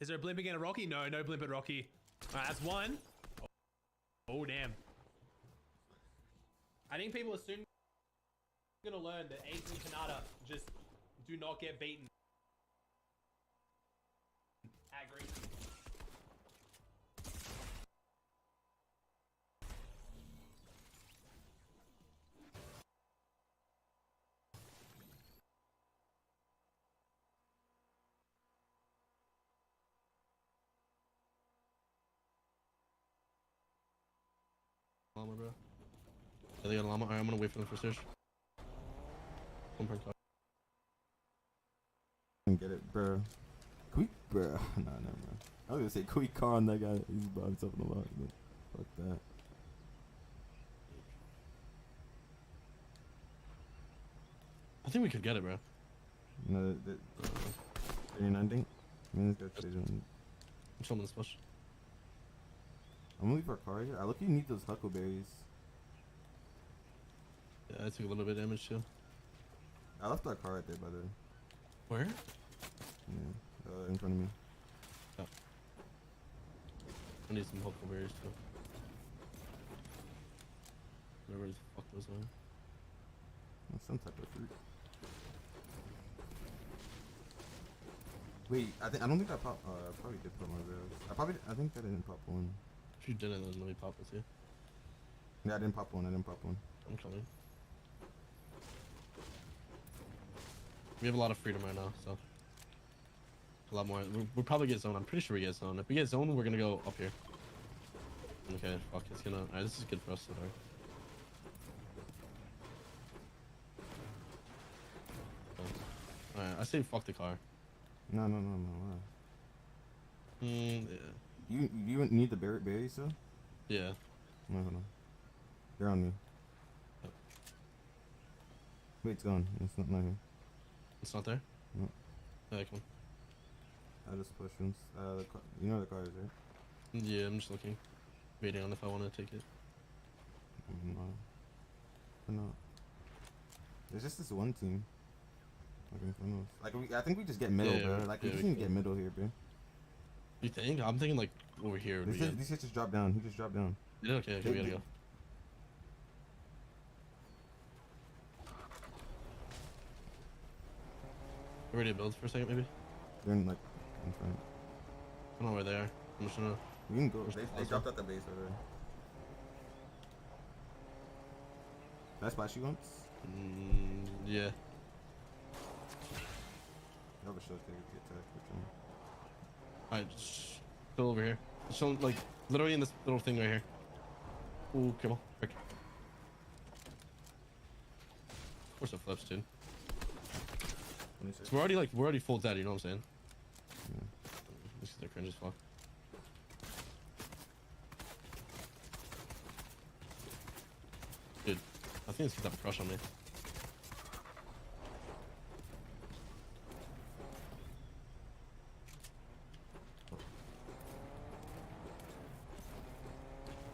Is there a blimp again at Rocky? No, no blimp at Rocky. All right, that's one. Oh, damn. I think people are soon gonna learn that Ace and Kanata just do not get beaten. Agree. Llama, bro. Yeah, they got a llama. Alright, I'm gonna wait for them for search. One per car. Get it, bro. Quick, bro. Nah, no, bro. I was gonna say quick car on that guy. He's by himself in the lot. Fuck that. I think we could get it, bro. No, the 39 thing. I mean, let's go to I'm showing this push. I'm gonna leave our car here. I look, you need those huckleberries. Yeah, I took a little bit of damage too. I left our car right there, by the way. Where? Yeah, in front of me. Oh. I need some huckleberries too. Whatever the fuck those are. Some type of fruit. Wait, I don't think I popped. I probably did put my rails. I think I didn't pop one. If you didn't, then let me pop it too. Yeah, I didn't pop one. I'm coming. We have a lot of freedom right now, so a lot more. We'll probably get zone. I'm pretty sure we get zone. If we get zone, we're gonna go up here. Okay, fuck. It's gonna. Alright, this is good for us so far. Alright, I say fuck the car. No. Why? Yeah. You need the berries still? Yeah. No, hold on. They're on me. Yep. Wait, it's gone. It's not here. It's not there? No. Yeah, come I just pushed them. You know where the car is, right? on. Yeah, I'm just looking. Waiting on if I want to take it. No. There's just this one team. Like I think we just get middle, bro. Like we just need to get middle here, bro. You think? I'm thinking like over here. These guys just dropped down. He just dropped down. Yeah, okay, we gotta go. You ready to build for a second, maybe? They're in, like in front. I don't know where they are. I'm just gonna. We can go. They dropped out the base already. Did I splash you once? Yeah. I have a show to get attacked. Alright, just still over here. Still, like, literally in this little thing right here. Ooh, come on. Quick. Of course it flips, dude. So we're already full dead, you know what I'm saying? Yeah. This is their cringe as fuck. Dude, I think this kid's have a crush on me.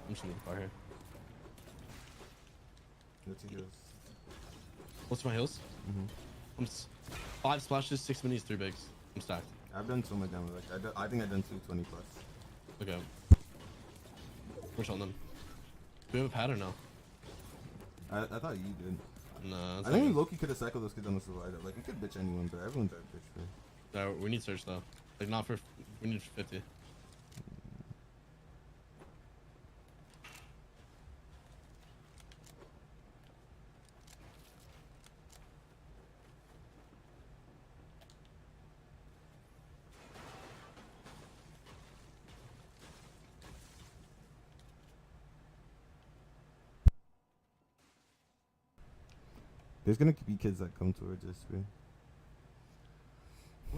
I'm just gonna leave the car here. Let's see this. What's my heals? I'm 5 splashes, 6 minis, 3 bigs. I'm stacked. I've done so much damage. Like I think I've done 220 plus. Okay. We're showing them. Do we have a pattern now? I thought you did. Nah. I think we Loki could have cycled those kids on the slide. Like we could bitch anyone, but everyone's our bitch for. No, we need search though. Like not for. We need 50. There's gonna be kids that come towards us, bro.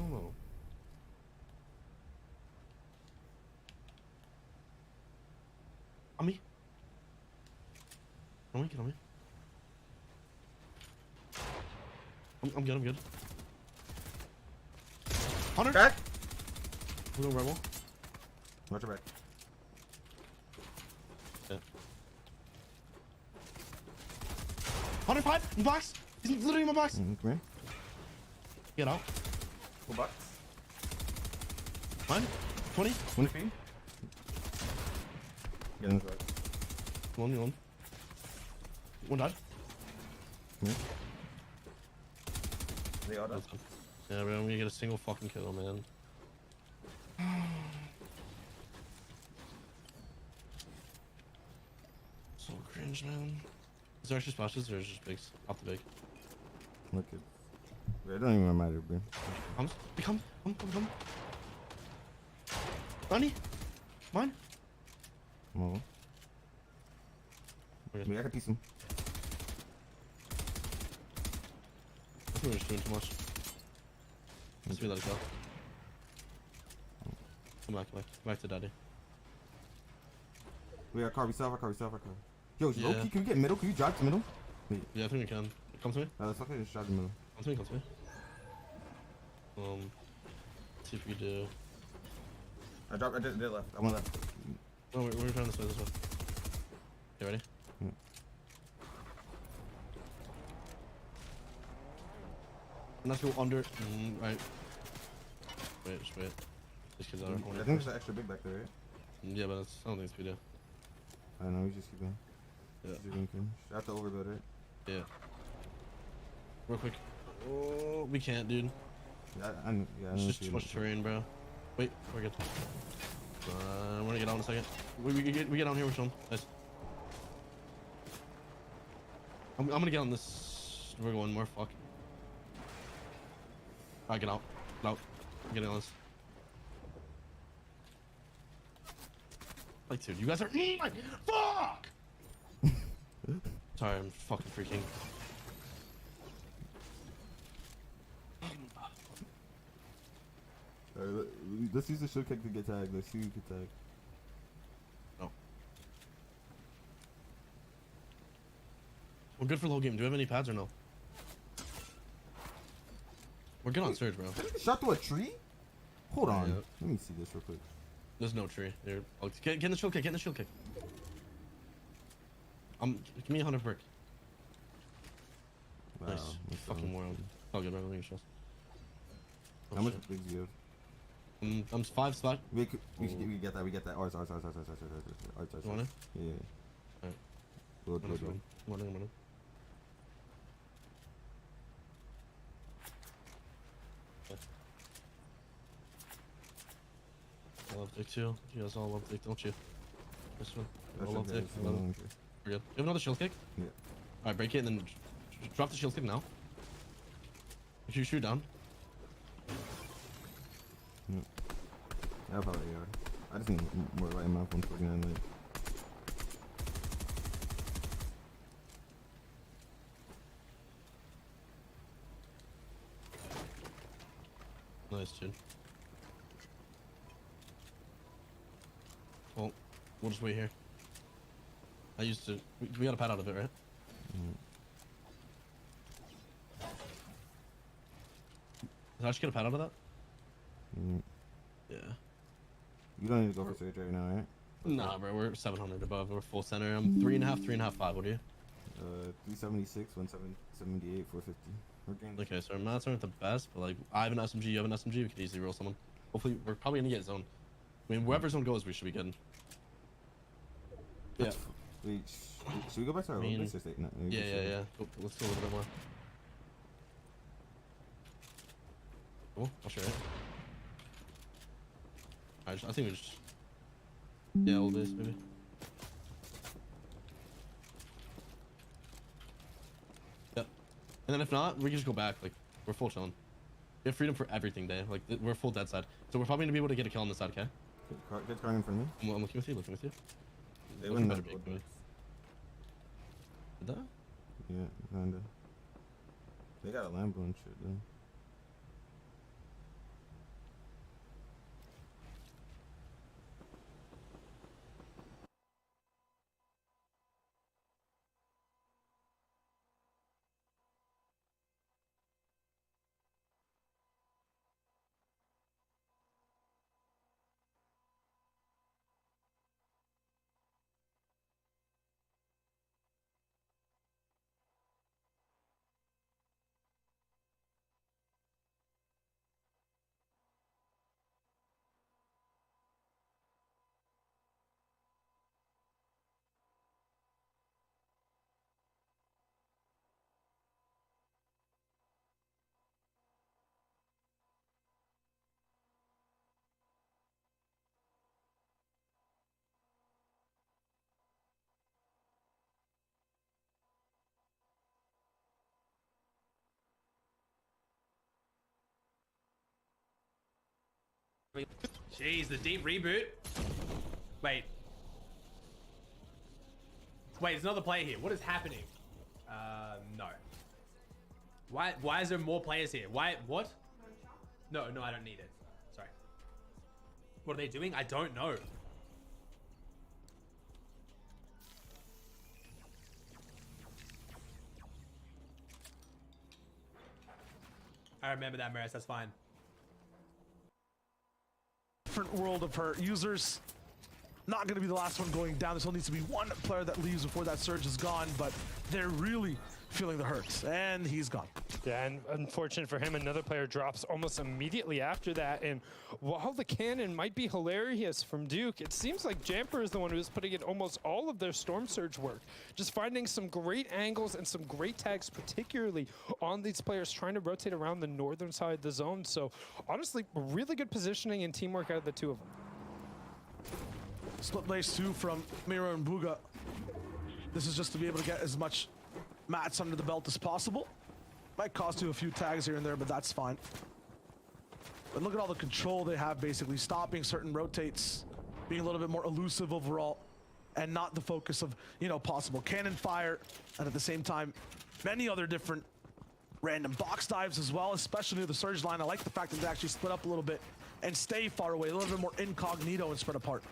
Oh. On me. On me, get on me. I'm good, I'm good. 100! Back! We're going rebel. Watch your back. Yeah. 105 in the box. He's literally in my box. Come here. Get out. Full box. Mine. 20. 20 feet. Get in the side. One. One died. Yeah. They all done. Yeah, bro, we get a single fucking kill, man. So cringe, man. Is there actually splashes or is it just bigs? Off the big. Look at. It don't even matter, bro. Come. Bunny? Mine? Oh. Okay. I can piece him. I think we're just doing too much. Let's let it go. Come back to daddy. We got car, we still have our car. Yo, Yeah. Loki, can we get middle? Can you drive to middle? Wait. Yeah, I think we can. Come to me. Let's fucking just drive to middle. Come to me. See if we do. I did left. I went left. No, we're trying this way. You ready? Yeah. Let's go under. Right. Just wait. This kid's out of our corner. I think there's an extra big back there, right? Yeah, but it's, I don't think it's video. I know, we just keep going. Yeah. Just keep going. I have to overbuild, right? Yeah. Real quick. Oh, we can't, dude. Yeah, I It's know just too much terrain, bro. Wait, we're good. I'm gonna get on in a second. We get on here with Sean. Nice. I'm gonna get on this. We're going more. Fuck. Alright, get out. Get out. I'm getting on this. Like, dude, you guys are. Fuck! Sorry, I'm fucking freaking. Alright, let's use the shield kick to get tagged. Let's see who can tag. No. We're good for the whole game. Do we have any pads or no? We're good on surge, bro. Shot through a tree? Hold on. Yeah. Let me see this real quick. There's no tree. Here. Oh, get in the shield kick. Get in the shield kick. Give me 100 brick. Wow. Nice. Fucking moron. Oh, good. Let me show. How much bigs do you have? I'm 5 spot. We get that. We get that. Ours. You want it? Yeah. Alright. Load. I'm on. I love dick too. You guys all love dick, don't you? This one. I love dick. We're good. You have another shield kick? Yeah. Alright, break it and then drop the shield kick now. If you shoot down. Yeah, probably are. I just need more light map 149 light. Nice, dude. Well, we'll just wait here. I used to. We got a pad out of it, right? Did I just get a pad out of that? Yeah. You don't need to go for surge right now, right? Nah, bro, we're 700 above. We're full center. I'm 3.5, 5. What are you? 376, 178, 450. We're getting. Okay, so our mats aren't the best, but like I have an SMG, you have an SMG. We could easily roll someone. Hopefully, we're probably gonna get zone. I mean, wherever zone goes, we should be good. Yeah. Wait, should we go back to our old base or stay? No, Yeah. Let's go a little bit more. Cool. I'll share it. I think we just. Yeah, old base maybe. Yep. And then if not, we can just go back. Like we're full chilling. We have freedom for everything, day. Like we're full dead side. So we're probably gonna be able to get a kill on this side, okay? Get car in front of me. I'm looking with you. They wouldn't better have be. bullets. Did that? Yeah, kinda. They got a Lambo and shit, though. Jeez, the deep reboot. Wait. Wait, there's another player here. What is happening? No. Why is there more players here? Why, what? No, I don't need it. Sorry. What are they doing? I don't know. I remember that, Maris. That's fine. Different world of her users. Not going to be the last one going down. There still needs to be one player that leaves before that surge is gone, but they're really feeling the hurt, and he's gone. Yeah, and unfortunate for him, another player drops almost immediately after that. And while the cannon might be hilarious from Duke, it seems like Jamper is the one who's putting in almost all of their Storm Surge work. Just finding some great angles and some great tags, particularly on these players trying to rotate around the northern side of the zone. So honestly, really good positioning and teamwork out of the two of them. Split blaze 2 from Miro and Booga. This is just to be able to get as much mats under the belt as possible. Might cost you a few tags here and there, but that's fine. But look at all the control they have, basically stopping certain rotates, being a little bit more elusive overall, and not the focus of, you know, possible cannon fire, and at the same time, many other different random box dives as well, especially near the surge line. I like the fact that they actually split up a little bit and stay far away, a little bit more incognito and spread apart.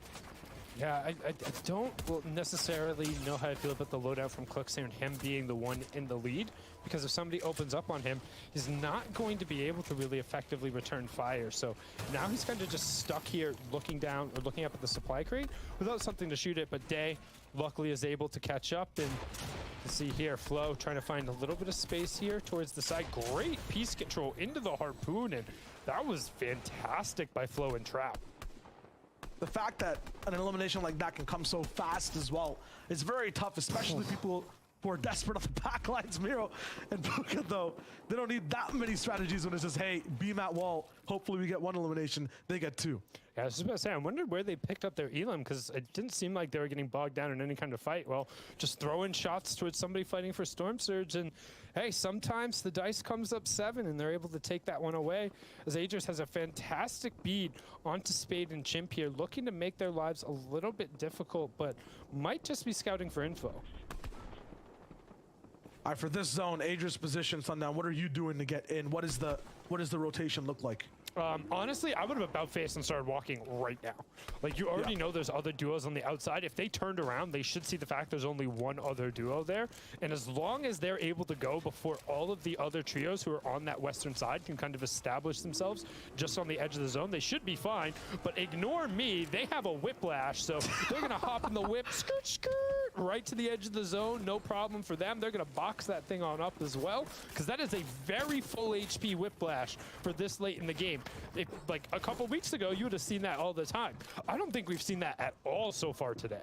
Yeah, I don't necessarily know how I feel about the loadout from Clixer and him being the one in the lead, because if somebody opens up on him, he's not going to be able to really effectively return fire. So now he's kind of just stuck here looking down or looking up at the supply crate without something to shoot at. But Day luckily is able to catch up, and you see here Flo trying to find a little bit of space here towards the side. Great piece control into the harpoon, and that was fantastic by Flo and Trap. The fact that an elimination like that can come so fast as well, it's very tough, especially people who are desperate on the back lines. Miro and Puka, though, they don't need that many strategies when it's just, hey, beam at wall. Hopefully we get one elimination, they get two. Yeah, I was just about to say, I wondered where they picked up their elim, because it didn't seem like they were getting bogged down in any kind of fight. Well, just throwing shots towards somebody fighting for Storm Surge, and hey, sometimes the dice comes up 7 and they're able to take that one away, as Aegis has a fantastic bead onto Spade and Chimp here, looking to make their lives a little bit difficult, but might just be scouting for info. All right, for this zone, Aegis position, Sundown, what are you doing to get in? What is the rotation look like? Honestly, I would have about faced and started walking right now. Like, you already know there's other duos on the outside. If they turned around, they should see the fact there's only one other duo there. And as long as they're able to go before all of the other trios who are on that western side can kind of establish themselves just on the edge of the zone, they should be fine. But ignore me, they have a whiplash, so they're gonna hop in the whip, skirt, skirt, right to the edge of the zone. No problem for them. They're gonna box that thing on up as well, because that is a very full HP whiplash for this late in the game. Like a couple weeks ago, you would have seen that all the time. I don't think we've seen that at all so far today.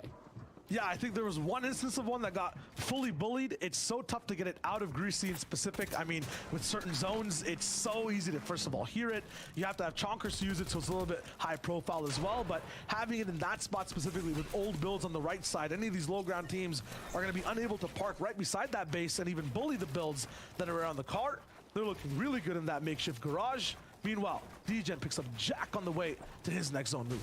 Yeah, I think there was one instance of one that got fully bullied. It's so tough to get it out of Greasy in specific. I mean, with certain zones, it's so easy to, first of all, hear it. You have to have chonkers to use it, so it's a little bit high profile as well. But having it in that spot specifically with old builds on the right side, any of these low ground teams are going to be unable to park right beside that base and even bully the builds that are around the cart. They're looking really good in that makeshift garage. Meanwhile, DGen picks up Jack on the way to his next zone move.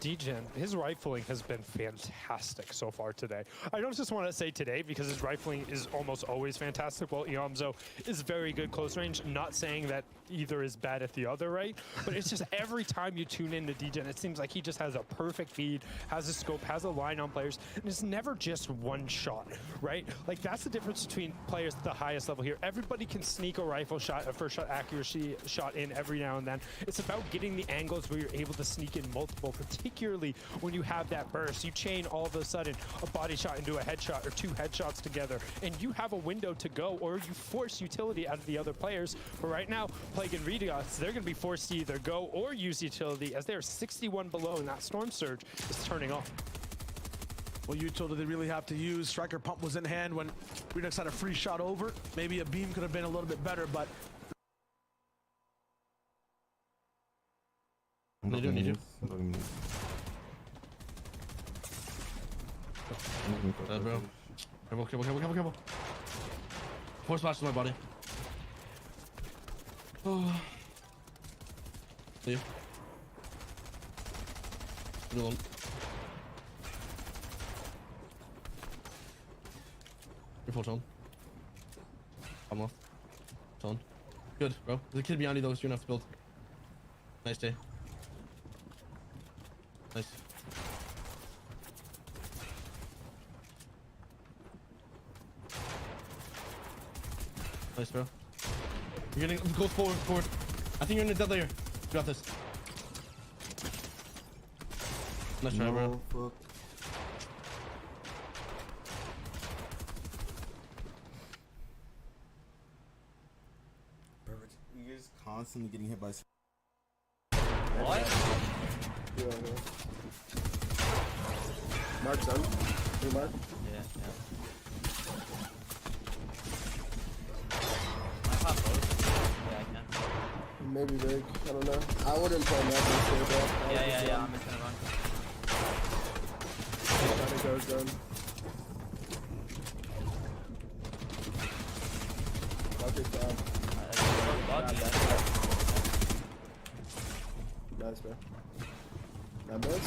DGen, his rifling has been fantastic so far today. I don't just want to say today because his rifling is almost always fantastic, while Iamzo is very good close range. Not saying that either is bad at the other, right? But it's just every time you tune into DGen, it seems like he just has a perfect feed, has a scope, has a line on players, and it's never just one shot, right? Like, that's the difference between players at the highest level here. Everybody can sneak a rifle shot, a first shot accuracy shot in every now and then. It's about getting the angles where you're able to sneak in multiple, particularly when you have that burst. You chain all of a sudden a body shot into a headshot or 2 headshots together, and you have a window to go, or you force utility out of the other players. But right now, Plague and Rediots, they're going to be forced to either go or use utility, as they're 61 below, and that Storm Surge is turning off. Well, utility they really have to use. Striker Pump was in hand when Redux had a free shot over. Maybe a beam could have been a little bit better, but Need you. Bro. Careful. Force splash to my body. Oh. See you. Put it alone. You're full tone. I'm off. Tone. Good, bro. There's a kid behind you though, so you're gonna have to build. Nice day. Nice. Nice, bro. You're gonna go forward. I think you're in the dead layer. You got this. Nice try, bro. Fuck. Perfect. You're just constantly getting hit by. What? Yeah, yeah. Mark's done. Hey, Mark. Yeah. I pop both. Yeah, I can. Maybe big. I don't know. I wouldn't play Mark this year, though. Yeah. I'm just gonna run. I think I was done. Mark is down. Nice, man. That miss?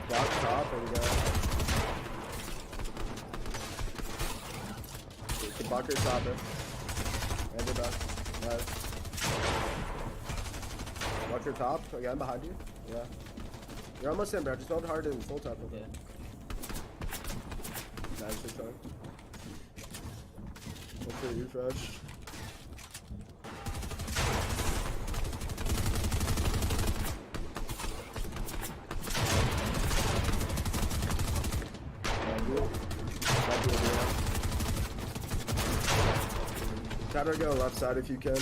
Block top, there we go. The Bucker topper. And we're back. Nice. Watch your top, again behind you. Yeah. You're almost in, bro. Just hold hard and full top. Yeah. Nice, good try. Hopefully refresh. Try to go left side if you can.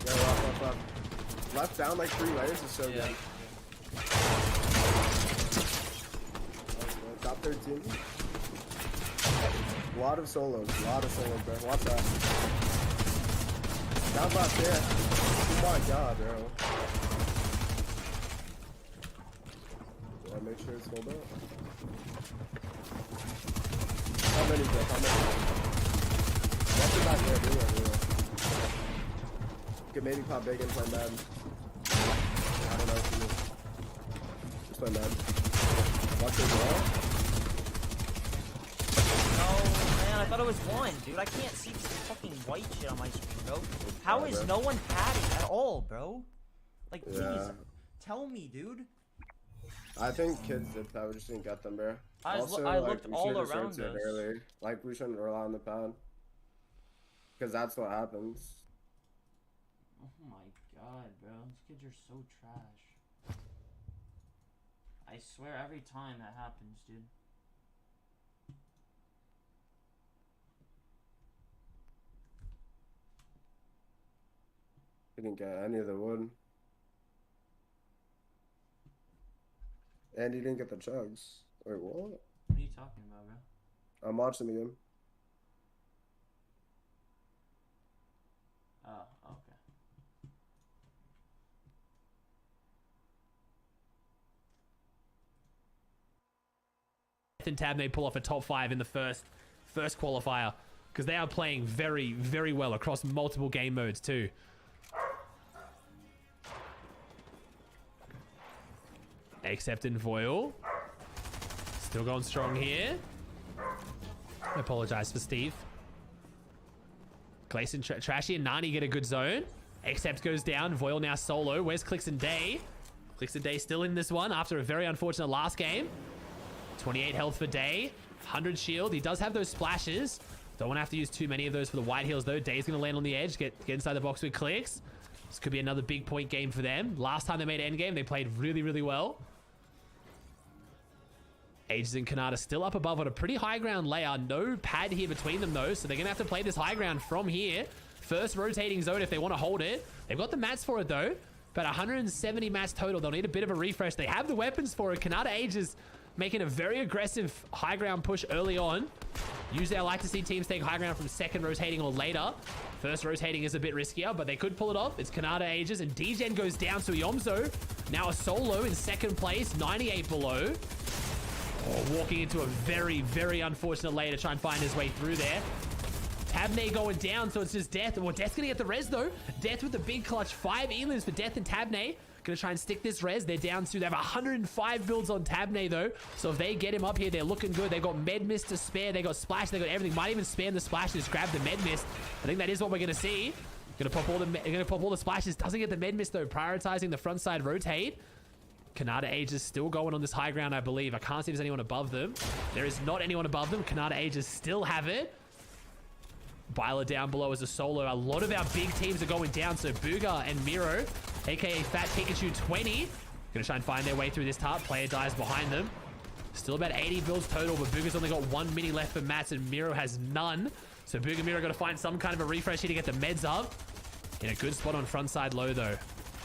Yeah, left. Left down like 3 layers is so good. Top 13. A lot of solos, bro. Watch that. Down left there. Oh my god, bro. Gotta make sure it's sold out. How many, bro? How many? Watch it back there, do it. You could maybe pop big and play mad. I don't know if you just play mad. Watch it wall. I thought it was one, dude. I can't see this fucking white shit on my screen, bro. How is no one padding at all, bro? Like, please, tell me, dude. I think kids did pad, we just didn't get them, bro. I looked we all should've just around rotated us. early. Like, we shouldn't rely on the pad. Because that's what happens. Oh my god, bro. These kids are so trash. I swear every time that happens, dude. We didn't get any of the wood. And you didn't get the chugs. Wait, what? What are you talking about, bro? I'm watching the game. Oh, okay. And Tab may pull off a top 5 in the first qualifier because they are playing very, very well across multiple game modes too. Except in Voil. Still going strong here. I apologize for Steve. Clayson, Trashy and Nani get a good zone. Except goes down. Voil now solo. Where's Clicks and Day? Clicks and Day still in this one after a very unfortunate last game. 28 health for Day. 100 shield. He does have those splashes. Don't want to have to use too many of those for the white heals though. Day's going to land on the edge. Get inside the box with Clicks. This could be another big point game for them. Last time they made endgame, they played really, really well. Ages and Kanata still up above on a pretty high ground layer. No pad here between them though, so they're gonna have to play this high ground from here. First rotating zone if they want to hold it. They've got the mats for it though. About 170 mats total. They'll need a bit of a refresh. They have the weapons for it. Kanata Ages making a very aggressive high ground push early on. Usually I like to see teams take high ground from second rotating or later. First rotating is a bit riskier, but they could pull it off. It's Kanata Ages and Degen goes down to Yomzo. Now a solo in second place, 98 below. Oh, walking into a very, very unfortunate layer to try and find his way through there. Tabney going down, so it's just Death. Well, Death's gonna get the res though. Death with the big clutch. 5 elims for Death and Tabney. Gonna try and stick this res. They're down to, they have 105 builds on Tabney though. So if they get him up here, they're looking good. They got med mist to spare. They got splash. They got everything. Might even spam the splash. Just grab the med mist. I think that is what we're gonna see. Gonna pop all the splashes. Doesn't get the med mist though. Prioritizing the front side rotate. Kanata Age is still going on this high ground, I believe. I can't see if there's anyone above them. There is not anyone above them. Kanata Ages still have it. Byler down below as a solo. A lot of our big teams are going down. So Booga and Miro, aka Fat Pikachu 20, gonna try and find their way through this top. Player dies behind them. Still about 80 builds total, but Booga's only got 1 mini left for Mats and Miro has none. So Booga and Miro gotta find some kind of a refresh here to get the meds up. In a good spot on front side low though.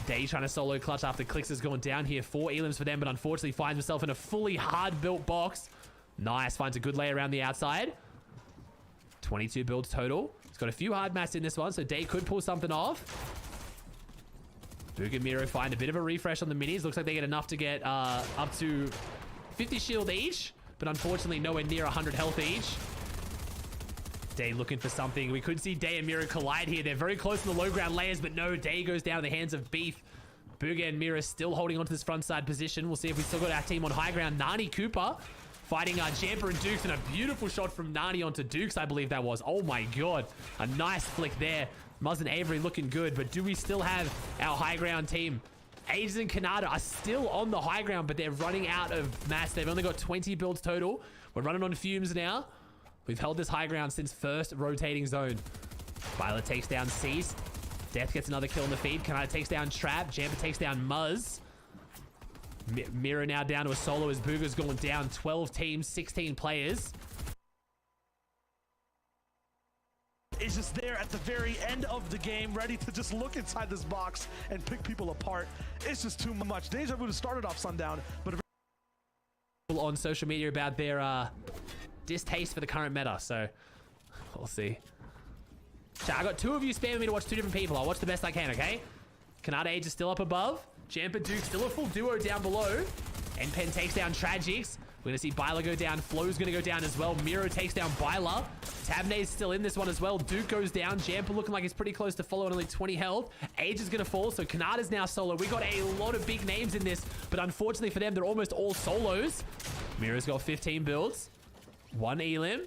Day trying to solo clutch after Clicks has gone down here. 4 elims for them, but unfortunately finds himself in a fully hard-built box. Nice, finds a good lay around the outside. 22 builds total. He's got a few hard mats in this one, so Day could pull something off. Boog and Miro find a bit of a refresh on the minis. Looks like they get enough to get up to 50 shield each, but unfortunately nowhere near 100 health each. Day looking for something. We could see Day and Miro collide here. They're very close to the low ground layers, but no, Day goes down in the hands of Beef. Booga and Miro still holding onto this front side position. We'll see if we still got our team on high ground. Nani Cooper fighting Jamper and Dukes, and a beautiful shot from Nani onto Dukes, I believe that was. Oh my god. A nice flick there. Muzz and Avery looking good, but do we still have our high ground team? Ages and Kanata are still on the high ground, but they're running out of mass. They've only got 20 builds total. We're running on fumes now. We've held this high ground since first rotating zone. Violet takes down Cease. Death gets another kill in the feed. Kanata takes down Trap. Jamper takes down Muzz. Miro now down to a solo as Booga's going down. 12 teams, 16 players. Is just there at the very end of the game, ready to just look inside this box and pick people apart. It's just too much. Deja Vu started off Sundown, but on social media about their distaste for the current meta, so we'll see. So I got 2 of you spamming me to watch 2 different people. I'll watch the best I can, okay? Kanata Age is still up above. Jamper Duke still a full duo down below. N-Pen takes down Tragics. We're gonna see Byler go down. Flo's gonna go down as well. Miro takes down Byler. Tabney is still in this one as well. Duke goes down. Jamper looking like he's pretty close to follow at only 20 health. Age is gonna fall, so Kanata's now solo. We got a lot of big names in this, but unfortunately for them, they're almost all solos. Miro's got 15 builds. 1 elim.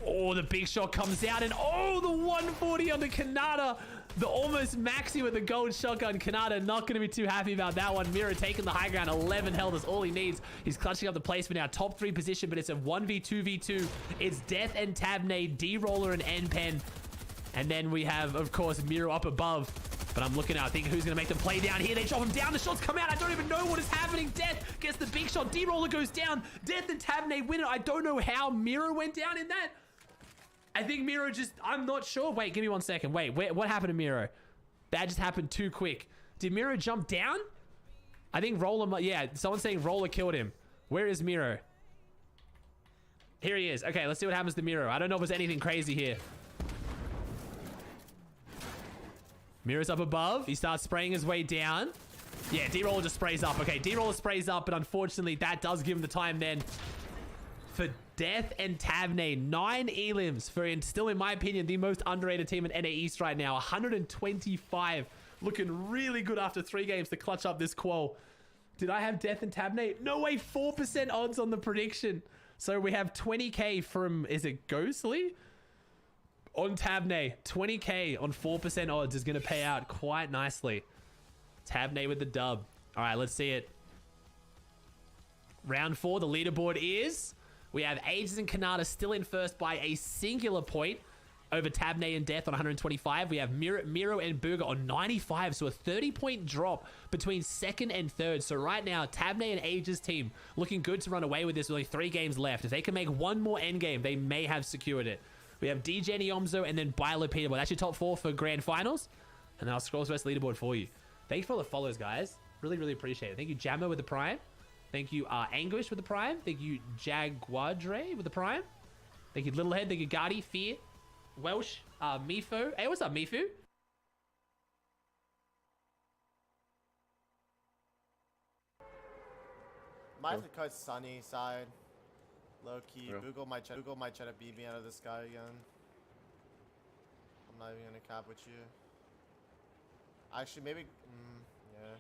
Oh, the big shot comes out, and oh, the 140 on the Kanata. The almost maxi with the gold shotgun. Kanata not going to be too happy about that one. Miro taking the high ground. 11 health is all he needs. He's clutching up the placement now. Top 3 position, but it's a 1v2v2. It's Death and Tabney, D-Roller and N-Pen. And then we have, of course, Miro up above. But I'm looking out, thinking who's going to make the play down here. They drop him down. The shots come out. I don't even know what is happening. Death gets the big shot. D-Roller goes down. Death and Tabney win it. I don't know how Miro went down in that. I think Miro just... I'm not sure. Wait, give me 1 second. Wait, what happened to Miro? That just happened too quick. Did Miro jump down? I think Roller... Yeah, someone's saying Roller killed him. Where is Miro? Here he is. Okay, let's see what happens to Miro. I don't know if there's anything crazy here. Miro's up above. He starts spraying his way down. Yeah, D-Roller just sprays up. Okay, D-Roller sprays up, but unfortunately, that does give him the time then for Death and Tabney. 9 elims for, still in my opinion, the most underrated team in NA East right now. 125. Looking really good after 3 games to clutch up this qual. Did I have Death and Tabney? No way, 4% odds on the prediction. So we have 20k from, is it Ghostly? On Tabney, 20k on 4% odds is going to pay out quite nicely. Tabney with the dub. All right, let's see it. Round 4, the leaderboard is... We have Ages and Kanata still in first by a singular point over Tabney and Death on 125. We have Miro and Booga on 95, so a 30-point drop between second and third. So right now, Tabney and Ages team looking good to run away with this with only 3 games left. If they can make 1 more endgame, they may have secured it. We have DJ Niomzo and then Bilo Peterboy. That's your top 4 for grand finals. And then I'll scroll to the rest of the leaderboard for you. Thank you for all the follows, guys. Really, really appreciate it. Thank you, Jammer with the Prime. Thank you, Anguish with the Prime. Thank you, Jaguadre with the Prime. Thank you, Littlehead. Thank you, Gardy, Fear, Welsh, Mifu. Hey, what's up, Mifu? Might have Go. to cut Sunny side. Low key. Yeah. Google might try to beat me out of this guy again. I'm not even gonna cap with you. Actually, maybe. Yeah.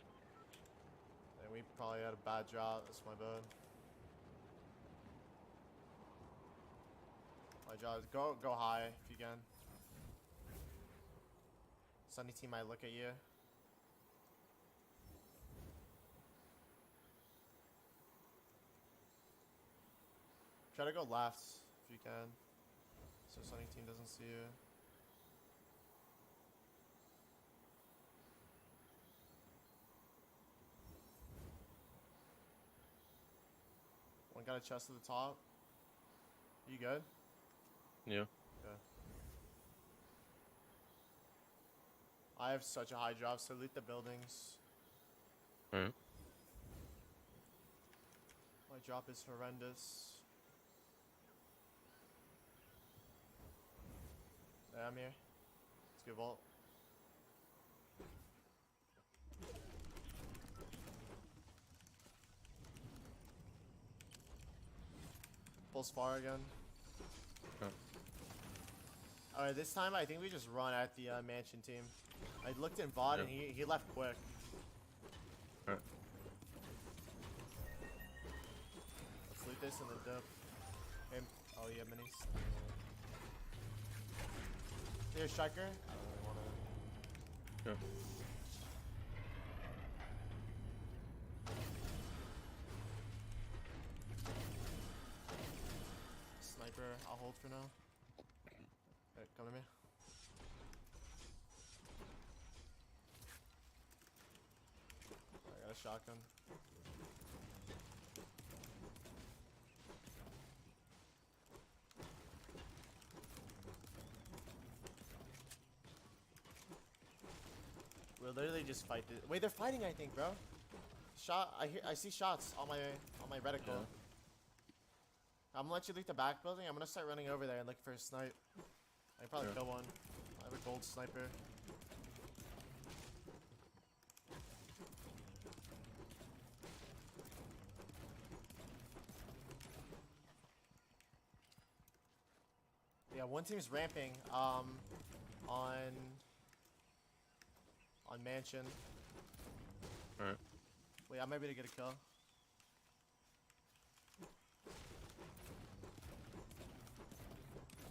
Then we probably had a bad drop. That's my bad. My job is go high if you can. Sunny team might look at you. Try to go left if you can, so Sunny team doesn't see you. One got a chest at the top. You good? Yeah. Yeah. I have such a high drop, so loot the buildings. Alright. My drop is horrendous. Yeah, I'm here. Let's go vault. Pulse far again. Okay. Alright, this time I think we just run at the mansion team. I looked in VOD and he left quick. Alright. Let's loot this and then dip. Him. Oh, you have minis. Here's striker. I don't really wanna. Yeah. Sniper, I'll hold for now. Alright, come to me. I got a shotgun. We'll literally just fight this. Wait, they're fighting, I think, bro. I see shots on my reticle. Yeah. I'm gonna let you loot the back building. I'm gonna start running over there and looking for a snipe. I can probably Yeah. kill one. I have a gold sniper. Yeah, one team's ramping. On mansion. Alright. Wait, I might be able to get a kill.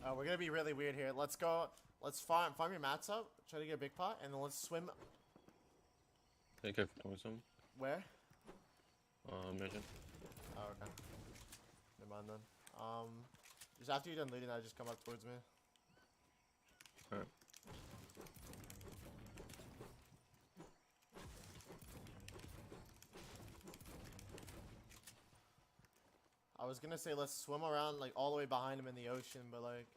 Oh, we're gonna be really weird here. Let's go. Let's farm your mats up. Try to get a big pot, and then let's swim. Take care for some. Where? Mansion. Oh, okay. Never mind then. Just after you're done looting, just come up towards me. Alright. I was gonna say let's swim around like all the way behind him in the ocean, but like,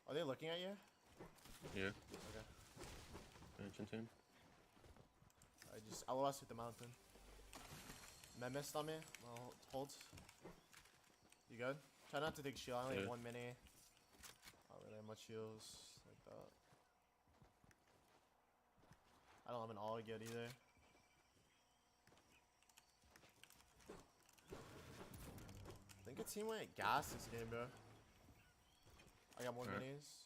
are they looking at you? Yeah. Okay. Mansion team. I just LOS with the mountain. Med missed on me. Well, hold. You good? Try not to take shield. I only have Yeah. 1 mini. I don't really have much heals like that. I don't have an all yet either. I think a team went gas this game, bro. I got more Alright. minis.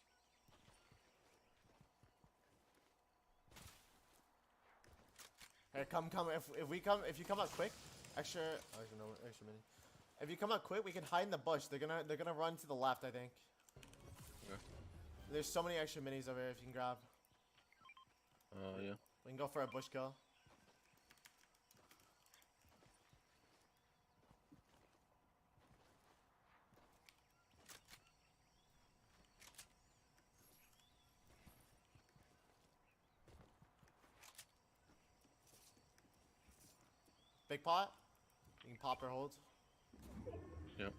Hey, come. If you come out quick, extra mini. If you come out quick, we can hide in the bush. They're gonna run to the left, I think. Okay. There's so many extra minis over here if you can grab. Yeah. We can go for a bush kill. Big pot. You can pop or hold. Yep.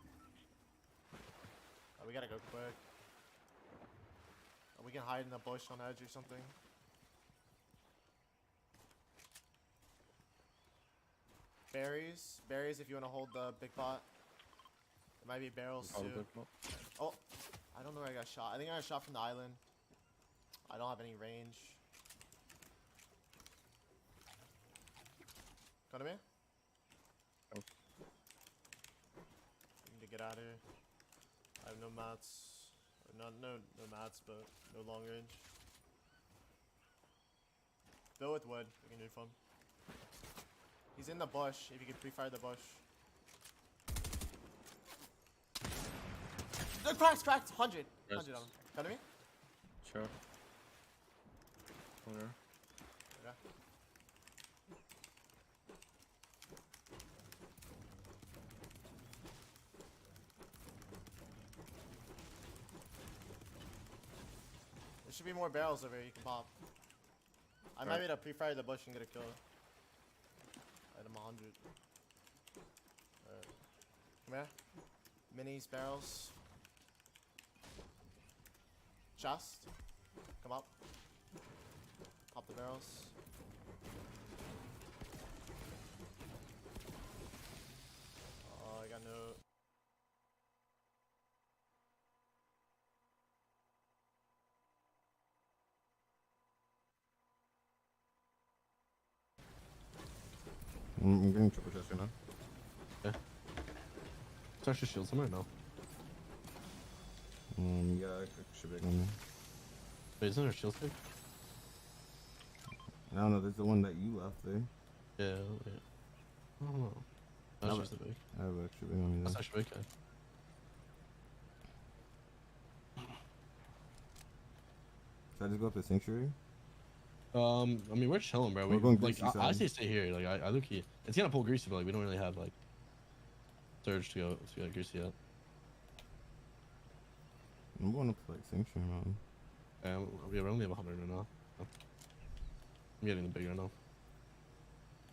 Oh, we gotta go quick. Oh, we can hide in the bush on edge or something. Berries. Berries if you want to hold the big pot. There might be barrels All too. the big mo- Oh, I don't know where I got shot. I think I got shot from the island. I don't have any range. Come to me. Oh. get out of here. I have no mats. Or no mats, but no long range. Fill with wood. We can do fun. He's in the bush. If you can pre-fire the bush. The cracked. 100. 100 on him. Come to me. Sure. Corner. Okay. There should be more barrels over here you can pop. I might be able to pre-fire the bush and get a kill. Item 100. Alright. Come here. Minis, barrels. Chest. Come up. Pop the barrels. Oh, I got no. I'm getting triple chest right now. Yeah. It's actually shield somewhere now. Yeah, I should be on there. Wait, isn't there a shield stick? I don't know, there's the one that you left there. Yeah, wait. I don't know. That's just a big. I have extra big on me That's there. actually big. Should I just go up to Sanctuary? I mean, we're chilling, bro. We're going like, greasy I side. say stay here. Like, I look here. It's gonna pull greasy, but like, we don't really have like surge to go greasy yet. I'm going up to like Sanctuary Mountain. We only have 100 right now. So. I'm getting the big right now.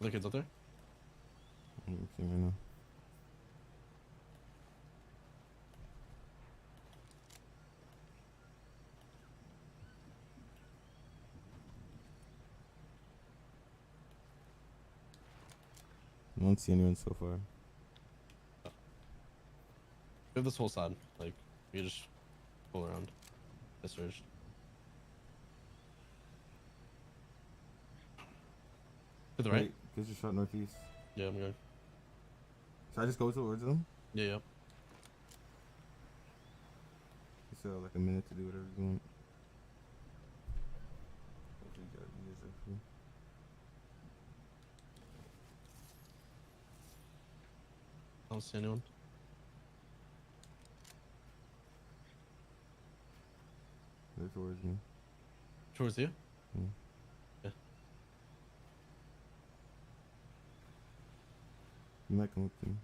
Are the kids up there? I'm seeing right now. I don't see anyone so far. We have this whole side. Like, we just pull around. This surge. To the right? Get your shot northeast. Yeah, I'm good. Should I just go towards them? Yeah, yeah. You still have like a minute to do whatever you want. Hopefully you guys are free. I don't see anyone. They're towards me. Towards you? Yeah. Yeah. You might come up to me.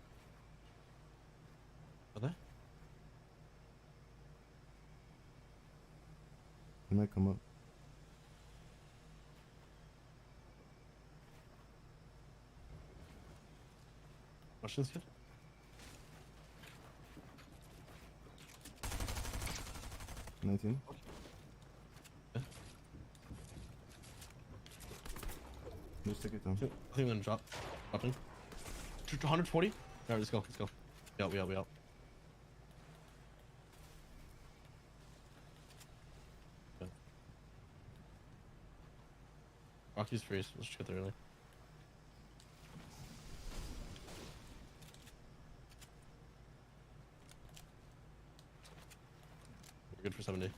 Are they? You might come up. Watch this kid. Yeah. 19. Just take it down. I think I'm gonna drop. Dropping. 140? Alright, let's go. Let's go. We out. Okay. Rocky's freeze. Let's just get there early. We're good for 70.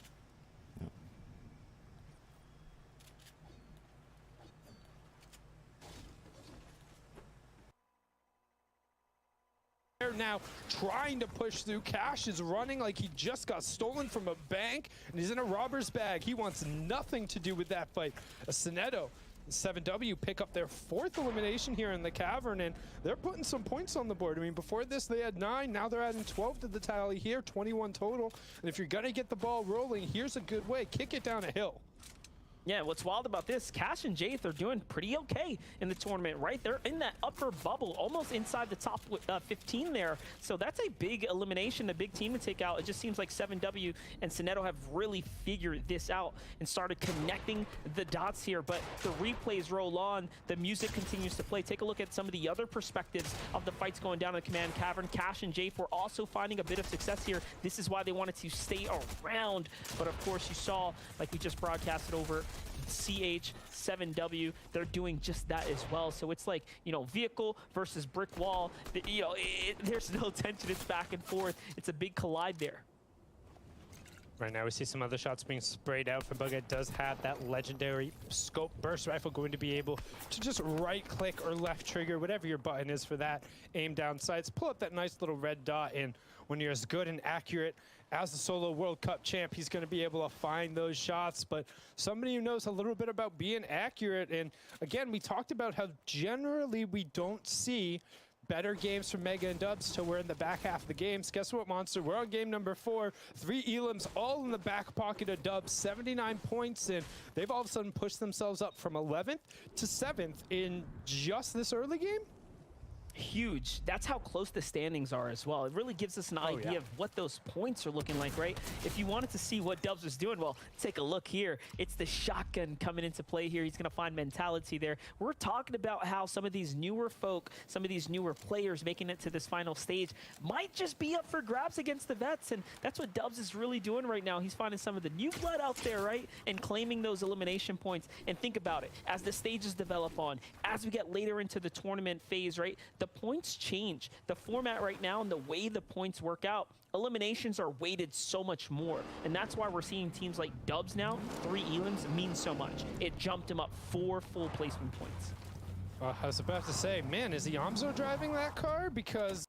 They're now trying to push through. Cash is running like he just got stolen from a bank, and he's in a robber's bag. He wants nothing to do with that fight. A Sinetto, 7W pick up their 4th elimination here in the cavern, and they're putting some points on the board. I mean, before this they had 9, now they're adding 12 to the tally here, 21 total. And if you're gonna get the ball rolling, here's a good way. Kick it down a hill. Yeah, what's wild about this, Cash and Jaith are doing pretty okay in the tournament, right? They're in that upper bubble, almost inside the top 15 there. So that's a big elimination, a big team to take out. It just seems like 7W and Sinetto have really figured this out and started connecting the dots here. But the replays roll on, the music continues to play. Take a look at some of the other perspectives of the fights going down in the Command Cavern. Cash and Jaith were also finding a bit of success here. This is why they wanted to stay around. But of course, you saw, like we just broadcasted over CH7W, they're doing just that as well. So it's like, you know, vehicle versus brick wall. You know, there's no tension. It's back and forth. It's a big collide there. Right now we see some other shots being sprayed out. Fabuga does have that legendary scope burst rifle, going to be able to just right click or left trigger, whatever your button is for that, aim down sights, pull up that nice little red dot, and when you're as good and accurate as the solo World Cup champ, he's going to be able to find those shots. But somebody who knows a little bit about being accurate, and again, we talked about how generally we don't see better games from Mega and Dubs till we're in the back half of the games. Guess what, Monster? We're on game number 4. 3 elims all in the back pocket of Dubs. 79 points, and they've all of a sudden pushed themselves up from 11th to 7th in just this early game. Huge. That's how close the standings are as well. It really gives us an idea of what those points are looking like, right? If you wanted to see what Dubs was doing, well, take a look here. It's the shotgun coming into play here. He's going to find mentality there. We're talking about how some of these newer folk, some of these newer players making it to this final stage might just be up for grabs against the vets, and that's what Dubs is really doing right now. He's finding some of the new blood out there, right? And claiming those elimination points. And think about it. As the stages develop on, as we get later into the tournament phase, right? The points change. The format right now and the way the points work out, eliminations are weighted so much more. And that's why we're seeing teams like Dubs now, 3 elims means so much. It jumped him up 4 full placement points. I was about to say, man, is Iamzo driving that car? Because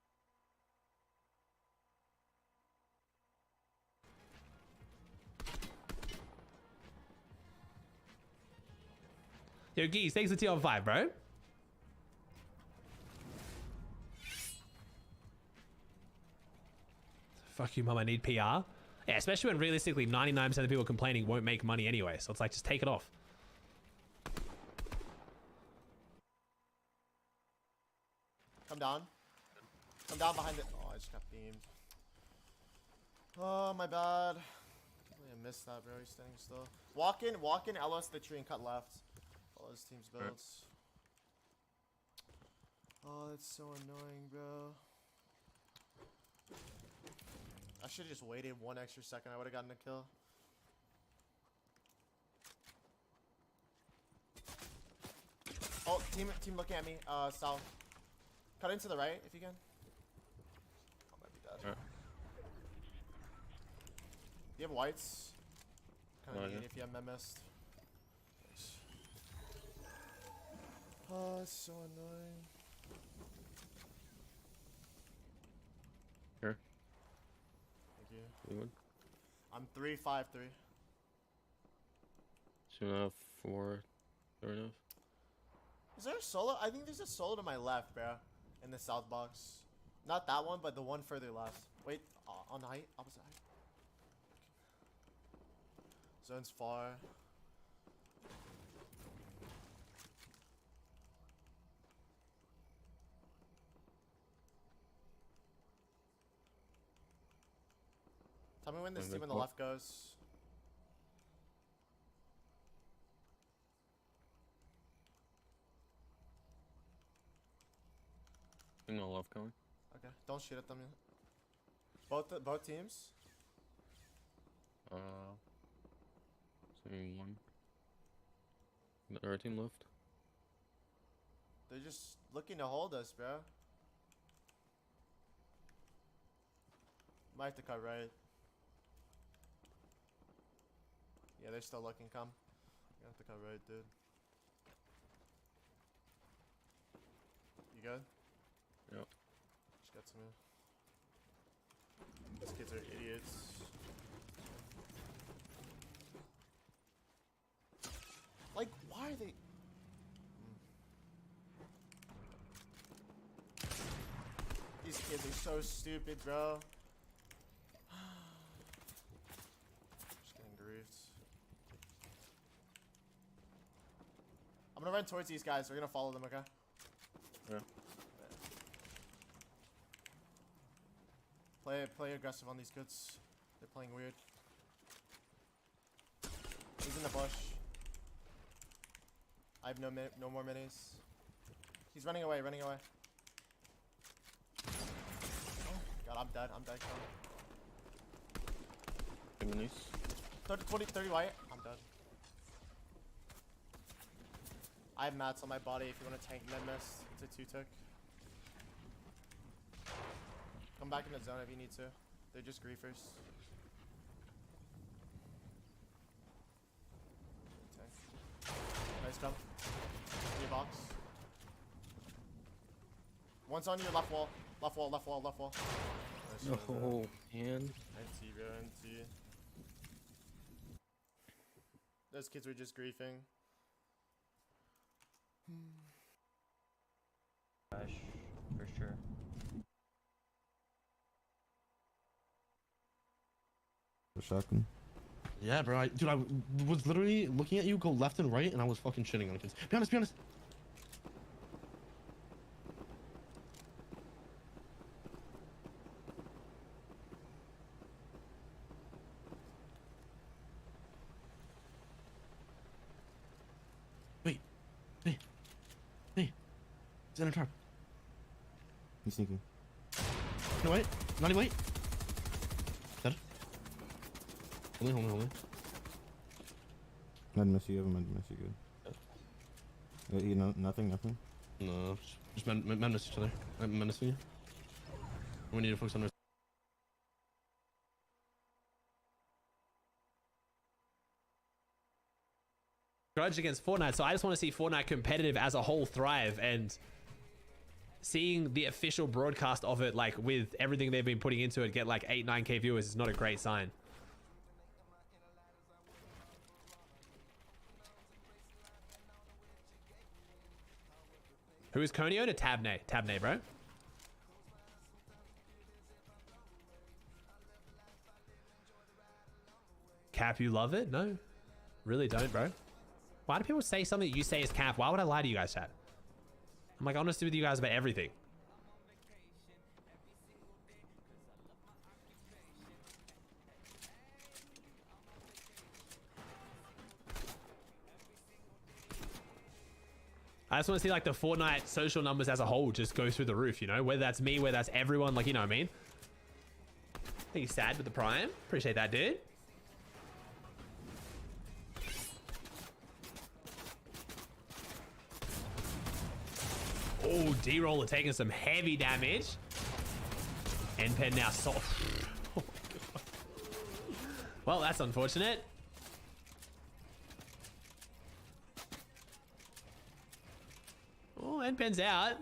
Yo, Geese, thanks for TL5, bro. Fuck you, mum, I need PR. Yeah, especially when realistically 99% of the people complaining won't make money anyway. So it's like, just take it off. Come down. Come down behind it. Oh, I just got beamed. Oh, my bad. I missed that, bro. He's standing still. Walk in, LS the tree and cut left. Follow his team's builds. Oh, that's so annoying, bro. I should have just waited 1 extra second. I would have gotten a kill. Oh, team looking at me. South. Cut into the right if you can. I might be dead. Alright. Do you have whites? Kind No, of I need do. if you have missed. Thanks. Oh, it's so annoying. Here. Thank you. You would? I'm 3-5-3. 2.5, 4, fair enough. Is there a solo? I think there's a solo to my left, bro. In the south box. Not that one, but the one further left. Wait, on the height? Opposite height? Zone's far. Tell me when this team on the left goes. No love going. Okay, don't shoot at them yet. Both teams? Saying 1. The other team left. They're just looking to hold us, bro. Might have to cut right. Yeah, they're still looking. Come. You have to cut right, dude. You good? Yep. Just got some. These kids are idiots. Like, why are they? These kids are so stupid, bro. Just getting griefed. I'm gonna run towards these guys. We're gonna follow them, okay? Yeah. Play aggressive on these kids. They're playing weird. He's in the bush. I have no more minis. He's running away. Oh, God, I'm dead. Two minis. 30 white. I'm dead. I have mats on my body if you want to tank med mist. It's a 2-tick. Come back in the zone if you need to. They're just griefers. Tank. Nice jump. In your box. One's on your left wall. Left wall, left wall, left wall. Nice Oh, man. NT, bro, NT. Those kids were just griefing. Gosh, for sure. Shotgun. Yeah, bro. Dude, I was literally looking at you go left and right, and I was fucking shitting on kids. Be honest, be honest. Wait. Hey. Hey. It's in a trap. He's sneaking. No, wait. Not wait. Dead. Hold me. Med mist, you have a med mist, you good. You know, nothing. No, just menace each other. I'm menacing you. We need to focus on our. Grudge against Fortnite, so I just want to see Fortnite competitive as a whole thrive, and seeing the official broadcast of it, like with everything they've been putting into it, get like 8-9K viewers is not a great sign. Who is Conio to Tabne? Tabne, bro. Cap, you love it? No, really don't, bro. Why do people say something that you say is cap? Why would I lie to you guys, chat? I'm like honest with you guys about everything. I just want to see like the Fortnite social numbers as a whole just go through the roof, you know? Whether that's me, whether that's everyone, like, you know what I mean? I think he's sad with the prime. Appreciate that, dude. Oh, D-roller taking some heavy damage. N-Pen now soft. Well, that's unfortunate. Oh, N-Pen's out.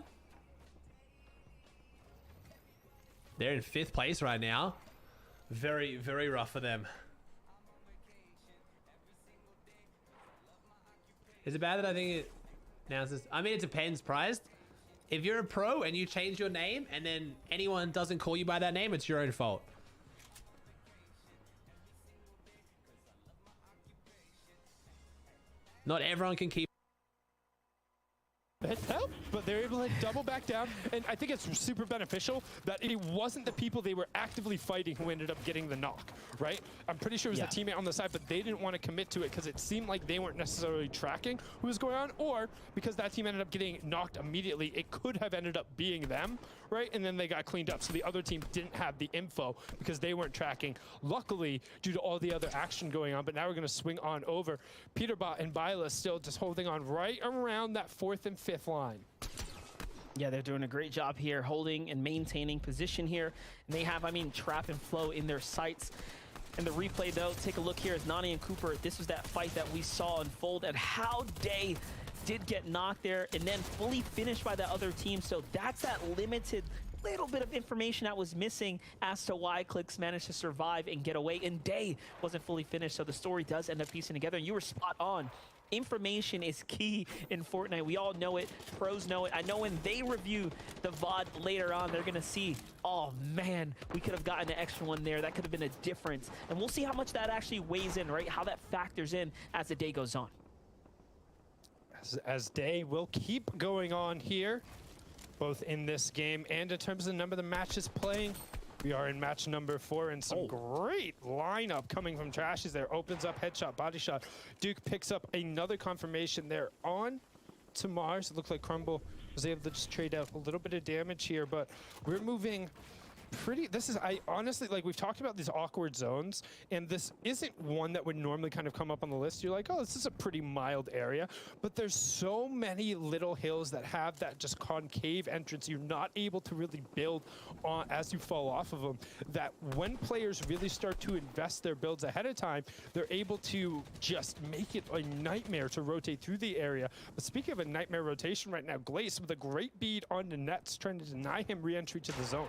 They're in 5th place right now. Very, very rough for them. Is it bad that I think it announces? I mean, it depends, Prized. If you're a pro and you change your name and then anyone doesn't call you by that name, it's your own fault. Not everyone can keep help, but they're able to double back down, and I think it's super beneficial that it wasn't the people they were actively fighting who ended up getting the knock, right? I'm pretty sure it was the teammate on the side, but they didn't want to commit to it because it seemed like they weren't necessarily tracking who was going on, or because that team ended up getting knocked immediately, it could have ended up being them, right? And then they got cleaned up, so the other team didn't have the info because they weren't tracking. Luckily, due to all the other action going on, but now we're going to swing on over. Peterbot and Byla still just holding on right around that 4th and 5th line. Yeah, they're doing a great job here, holding and maintaining position here. And they have, I mean, Trap and Flow in their sights. And the replay, though, take a look here as Nani and Cooper. This was that fight that we saw unfold, and how Day did get knocked there and then fully finished by the other team. So that's that limited little bit of information that was missing as to why Clicks managed to survive and get away. And Day wasn't fully finished, so the story does end up piecing together. And you were spot on. Information is key in Fortnite. We all know it. Pros know it. I know when they review the VOD later on, they're going to see, oh, man, we could have gotten an extra one there. That could have been a difference. And we'll see how much that actually weighs in, right? How that factors in as the day goes on. As day will keep going on here, both in this game and in terms of the number of the matches playing. We are in match number 4, and some great lineup coming from Trashies there. Opens up, headshot, body shot. Duke picks up another confirmation there on to Mars. It looks like Crumble was able to just trade out a little bit of damage here, but we're moving I honestly, like, we've talked about these awkward zones, and this isn't one that would normally kind of come up on the list. You're like, oh, this is a pretty mild area, but there's so many little hills that have that just concave entrance. You're not able to really build on as you fall off of them, that when players really start to invest their builds ahead of time, they're able to just make it a nightmare to rotate through the area. But speaking of a nightmare rotation right now, Glace with a great bead on the nets, trying to deny him re-entry to the zone.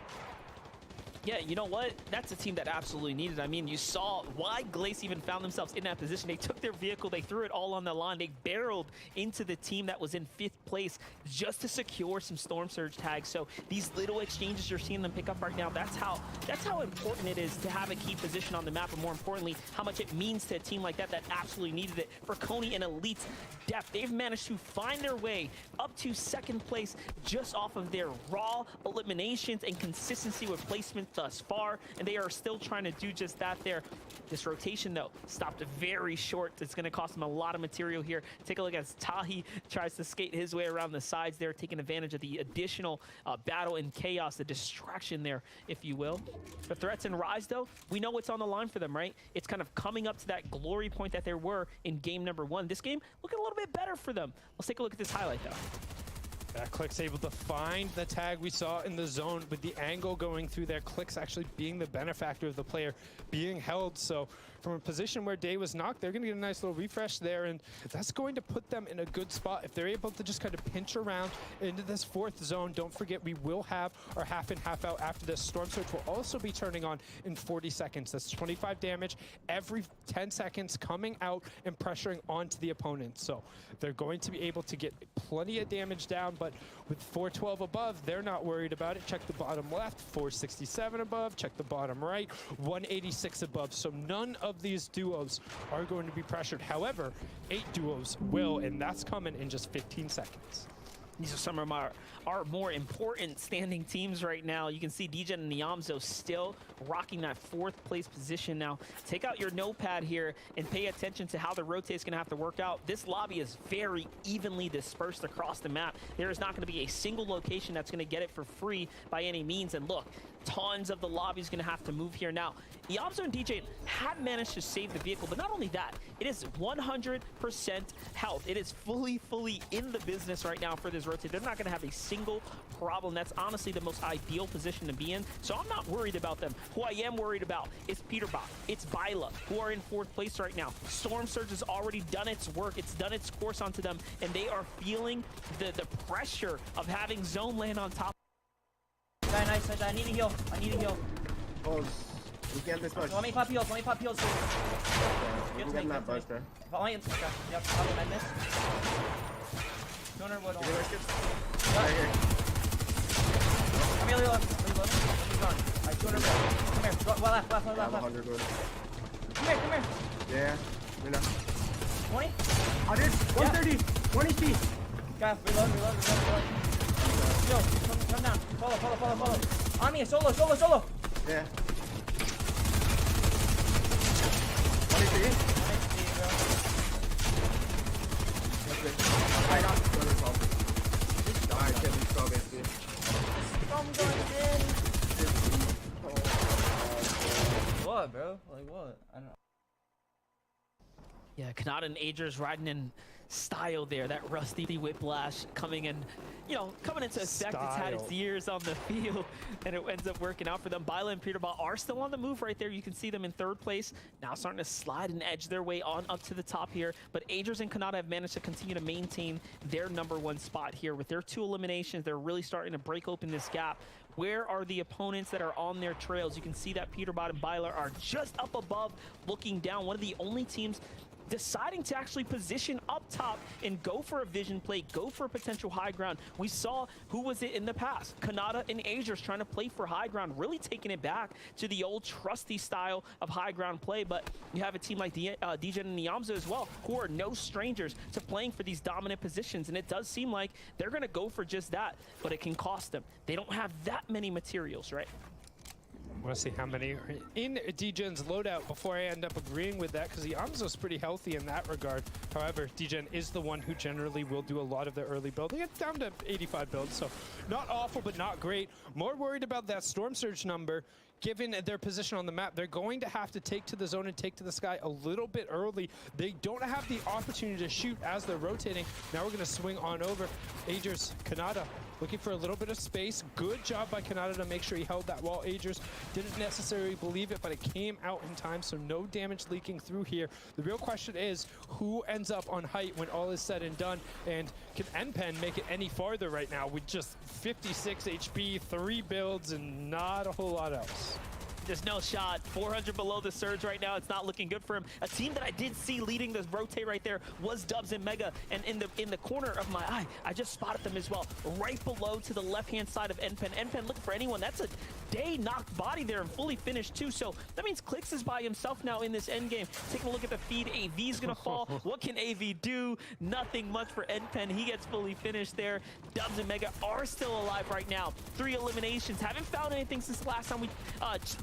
Yeah, you know what? That's a team that absolutely needed. I mean, you saw why Glace even found themselves in that position. They took their vehicle, they threw it all on the line, they barreled into the team that was in 5th place just to secure some Storm Surge tags. So these little exchanges you're seeing them pick up right now, that's how important it is to have a key position on the map, and more importantly, how much it means to a team like that that absolutely needed it. For Coney and Elite's depth, they've managed to find their way up to 2nd place just off of their raw eliminations and consistency with placement thus far, and they are still trying to do just that there. This rotation, though, stopped very short. It's going to cost them a lot of material here. Take a look as Tahi tries to skate his way around the sides there, taking advantage of the additional battle and chaos, the distraction there, if you will. The threats and Rise, though, we know what's on the line for them, right? It's kind of coming up to that glory point that there were in game number 1. This game looking a little bit better for them. Let's take a look at this highlight, though. Click's able to find the tag we saw in the zone with the angle going through there. Click's actually being the benefactor of the player being held. So from a position where Day was knocked, they're going to get a nice little refresh there, and that's going to put them in a good spot. If they're able to just kind of pinch around into this 4th zone, don't forget we will have our half in, half out after this. Storm Surge will also be turning on in 40 seconds. That's 25 damage every 10 seconds coming out and pressuring onto the opponent. So they're going to be able to get plenty of damage down, but with 412 above, they're not worried about it. Check the bottom left, 467 above, check the bottom right, 186 above. So none of these duos are going to be pressured. However, 8 duos will, and that's coming in just 15 seconds. These are some of our more important standing teams right now. You can see DJ and Niamzo still rocking that 4th place position. Now, take out your notepad here and pay attention to how the rotate is going to have to work out. This lobby is very evenly dispersed across the map. There is not going to be a single location that's going to get it for free by any means. And look, tons of the lobby is going to have to move here. Now, Niamzo and DJ have managed to save the vehicle, but not only that, it is 100% health. It is fully in the business right now for this rotate. They're not going to have a single problem. That's honestly the most ideal position to be in. So I'm not worried about them. Who I am worried about is Peterbot. It's Byla, who are in 4th place right now. Storm Surge has already done its work. It's done its course onto them, and they are feeling the pressure of having zone land on top. Nice. I need a heal. Pause. We can't this much. Let me pop heals. You can get that bust, bro. Yep, I missed. 200 wood on. Right here. I'm reloading. He's gone. Alright, 200 wood. Come here. Go, left. I have 100 wood. Come here. Yeah. You know. 20? 100. 130. 20 feet. Guys, reload. Yo, come down. Follow. On me, solo. Yeah. 1 HP. That's good. I got 212. Alright, kid, let's go, basically. I'm going in. What, bro? Like what? I don't know. Yeah, Kanata and Agers riding in style there. That rusty whiplash coming in, coming into effect. It's had its years on the field, and it ends up working out for them. Byla and Peterbot are still on the move right there. You can see them in 3rd place, now starting to slide and edge their way on up to the top here. But Agers and Kanata have managed to continue to maintain their #1 spot here. With their 2 eliminations, they're really starting to break open this gap. Where are the opponents that are on their trails? You can see that Peterbot and Byla are just up above, looking down. One of the only teams deciding to actually position up top and go for a vision play, go for a potential high ground. We saw who was it in the past. Kanata and Agers trying to play for high ground, really taking it back to the old trusty style of high ground play. But you have a team like DJ and Niamzo as well, who are no strangers to playing for these dominant positions. And it does seem like they're going to go for just that, but it can cost them. They don't have that many materials, right? want to see how many are in DGen's loadout before I end up agreeing with that, because the Amzo's pretty healthy in that regard. However, DGen is the one who generally will do a lot of the early building. It's down to 85 builds, so not awful, but not great. More worried about that Storm Surge number. Given their position on the map, they're going to have to take to the zone and take to the sky a little bit early. They don't have the opportunity to shoot as they're rotating. Now we're going to swing on over. Agers, Kanata, looking for a little bit of space. Good job by Kanata to make sure he held that wall. Agers didn't necessarily believe it, but it came out in time, so no damage leaking through here. The real question is, who ends up on height when all is said and done? And can NPen make it any farther right now with just 56 HP, 3 builds, and not a whole lot else? There's no shot. 400 below the surge right now. It's not looking good for him. A team that I did see leading this rotate right there was Dubs and Mega. And in the corner of my eye, I just spotted them as well. Right below to the left-hand side of NPen. NPen looking for anyone. That's a day knocked body there and fully finished too. So that means Clix is by himself now in this end game. Taking a look at the feed. AV's gonna fall. What can AV do? Nothing much for NPen. He gets fully finished there. Dubs and Mega are still alive right now. 3 eliminations. Haven't found anything since the last time we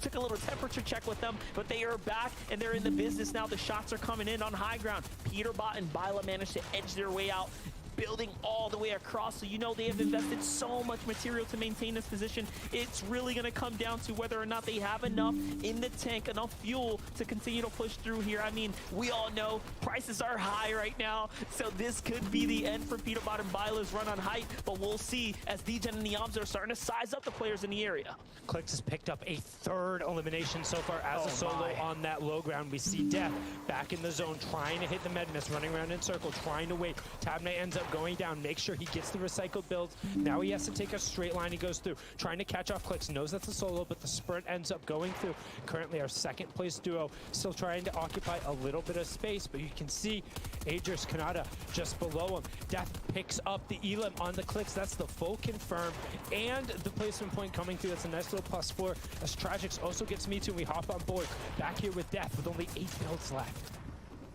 took a little temperature check with them, but they are back and they're in the business now. The shots are coming in on high ground. Peterbot and Byla managed to edge their way out, building all the way across, so you know they have invested so much material to maintain this position. It's really going to come down to whether or not they have enough in the tank, enough fuel to continue to push through here. I mean, we all know prices are high right now, so this could be the end for Peterbot and Byla's run on height, but we'll see as DGen and the Obs are starting to size up the players in the area. Clix has picked up a 3rd elimination so far as a solo on that low ground. We see Death back in the zone, trying to hit the Medmiss, running around in circle, trying to wait. Tabney ends up going down, make sure he gets the recycled builds. Now he has to take a straight line. He goes through, trying to catch off Clix, knows that's a solo, but the sprint ends up going through. Currently our 2nd place duo, still trying to occupy a little bit of space, but you can see Agers, Kanata just below him. Death picks up the elim on the Clix. That's the full confirm, and the placement point coming through. That's a nice little +4, as Tragics also gets me too, and we hop on board. Back here with Death with only 8 builds left.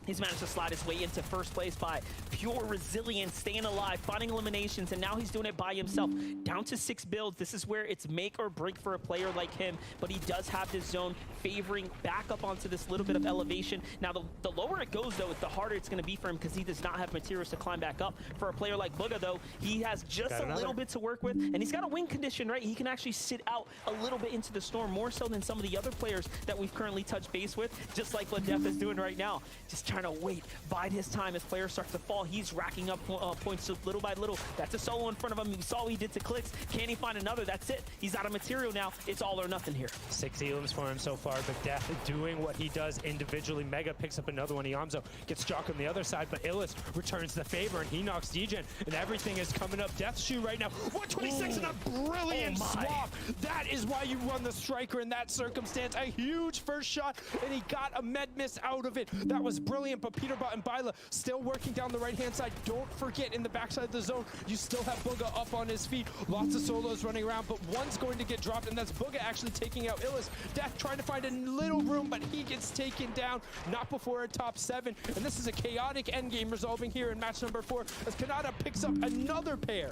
He's managed to slide his way into first place by pure resilience, staying alive, finding eliminations, and now he's doing it by himself. Down to 6 builds. This is where it's make or break for a player like him, but he does have this zone favoring back up onto this little bit of elevation. Now, the lower it goes, though, the harder it's going to be for him because he does not have materials to climb back up. For a player like Booga, though, he has just a little bit to work with, and he's got a win condition, right? He can actually sit out a little bit into the storm, more so than some of the other players that we've currently touched base with, just like what Def is doing right now. Just trying to wait, bide his time as players start to fall. He's racking up points little by little. That's a solo in front of him. We saw what he did to Clix. Can he find another? That's it. He's out of material now. It's all or nothing here. 6 elims for him so far, but Death doing what he does individually. Mega picks up another one. Iamzo gets Jock on the other side, but Illis returns the favor, and he knocks DGen, and everything is coming up Death's shoe right now. 126 and a brilliant swap. That is why you run the striker in that circumstance. A huge first shot, and he got a med miss out of it. That was brilliant, but Peterbot and Byla still working down the right-hand side. Don't forget, in the backside of the zone, you still have Booga up on his feet. Lots of solos running around, but one's going to get dropped, and that's Booga actually taking out Illis. Death trying to find a little room, but he gets taken down, not before a top 7. And this is a chaotic endgame resolving here in match number 4, as Kanata picks up another pair.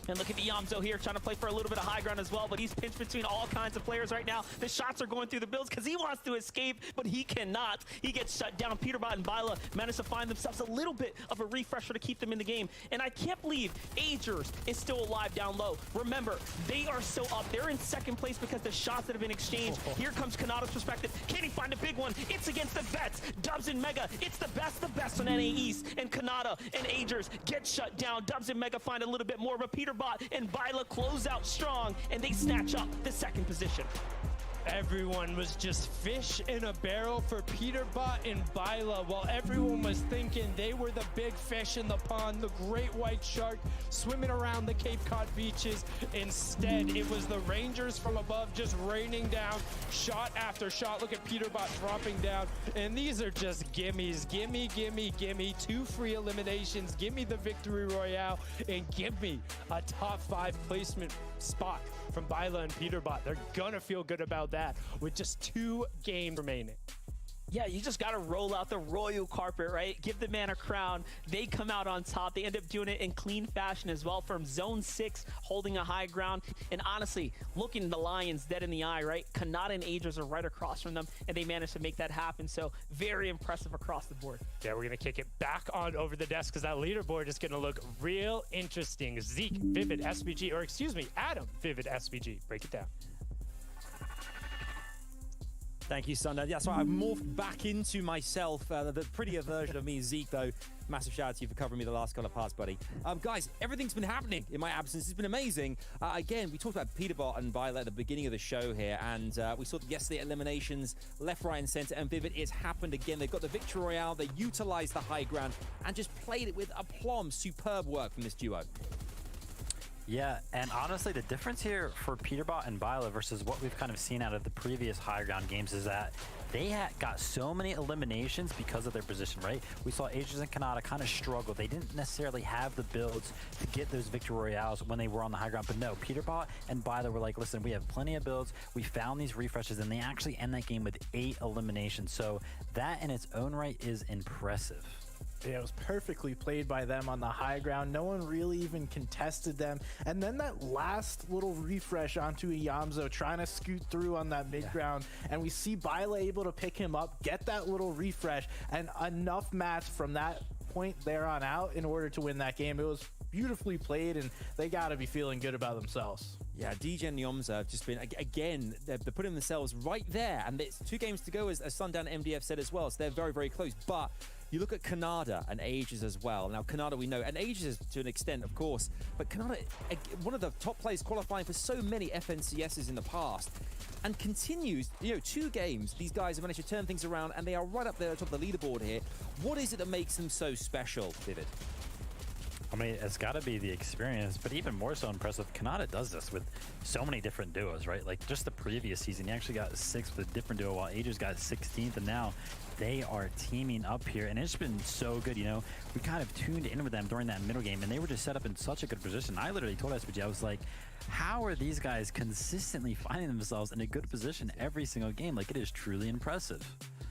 And look at Iamzo here trying to play for a little bit of high ground as well, but he's pinched between all kinds of players right now. The shots are going through the builds because he wants to escape, but he cannot. He gets shut down. Peterbot and Byla managed to find themselves a little bit of a refresher to keep them in the game. And I can't believe Agers is still alive down low. Remember, they are so up. They're in 2nd place because the shots that have been exchanged. Here comes Kanata's perspective. Can he find a big one? It's against the Vets. Dubs and Mega. It's the best on NA East. And Kanata and Agers get shut down. Dubs and Mega find a little bit more, but Peterbot and Byla close out strong, and they snatch up the 2nd position. Everyone was just fish in a barrel for Peterbot and Byla, while everyone was thinking they were the big fish in the pond, the great white shark swimming around the Cape Cod beaches. Instead, it was the Rangers from above just raining down shot after shot. Look at Peterbot dropping down, and these are just gimmies. Gimme, gimme, gimme. 2 free eliminations. Give me the victory royale, and give me a top 5 placement spot from Byla and Peterbot. They're gonna feel good about that with just 2 games remaining. Yeah, you just got to roll out the royal carpet, right? Give the man a crown. They come out on top. They end up doing it in clean fashion as well from zone 6, holding a high ground. And honestly, looking the Lions dead in the eye, right? Kanata and Aegis are right across from them, and they managed to make that happen. So very impressive across the board. Yeah, we're going to kick it back on over the desk because that leaderboard is going to look real interesting. Zeke, Vivid, SVG, or excuse me, Adam, Vivid, SVG. Break it down. Thank you, Sunday. Yeah, so I've morphed back into myself, the prettier version of me, Zeke, though. Massive shout out to you for covering me the last couple of parts, buddy. Guys, everything's been happening in my absence. It's been amazing. Again, we talked about Peterbot and Violet at the beginning of the show here, and we saw yesterday eliminations left, right, and center, and Vivid, it's happened again. They've got the Victory Royale, they utilized the high ground, and just played it with aplomb. Superb work from this duo. Yeah, and honestly, the difference here for Peterbot and Violet versus what we've kind of seen out of the previous high ground games is that they got so many eliminations because of their position, right? We saw Aegis and Kanata kind of struggle. They didn't necessarily have the builds to get those Victory Royales when they were on the high ground. But no, Peterbot and Violet were like, listen, we have plenty of builds. We found these refreshes, and they actually end that game with 8 eliminations. So that in its own right is impressive. Yeah, it was perfectly played by them on the high ground. No one really even contested them. And then that last little refresh onto Iyamzo trying to scoot through on that mid ground. And we see Bila able to pick him up, get that little refresh, and enough mats from that point there on out in order to win that game. It was beautifully played, and they got to be feeling good about themselves. Yeah, DJ and Yomza have just been, again, they're putting themselves right there. And it's 2 games to go, as Sundown MDF said as well. So they're very, very close. But you look at Kanada and Aegis as well. Now, Kanada we know, and Aegis to an extent, of course, but Kanada, one of the top players qualifying for so many FNCSs in the past, and continues, 2 games, these guys have managed to turn things around, and they are right up there at the top of the leaderboard here. What is it that makes them so special, Vivid? I mean, it's got to be the experience, but even more so impressive, Kanata does this with so many different duos, right? Like, just the previous season, he actually got 6th with a different duo, while Aegis got 16th, and now they are teaming up here, and it's been so good, We kind of tuned in with them during that middle game, and they were just set up in such a good position. I literally told SPG, I was like, how are these guys consistently finding themselves in a good position every single game? Like, it is truly impressive.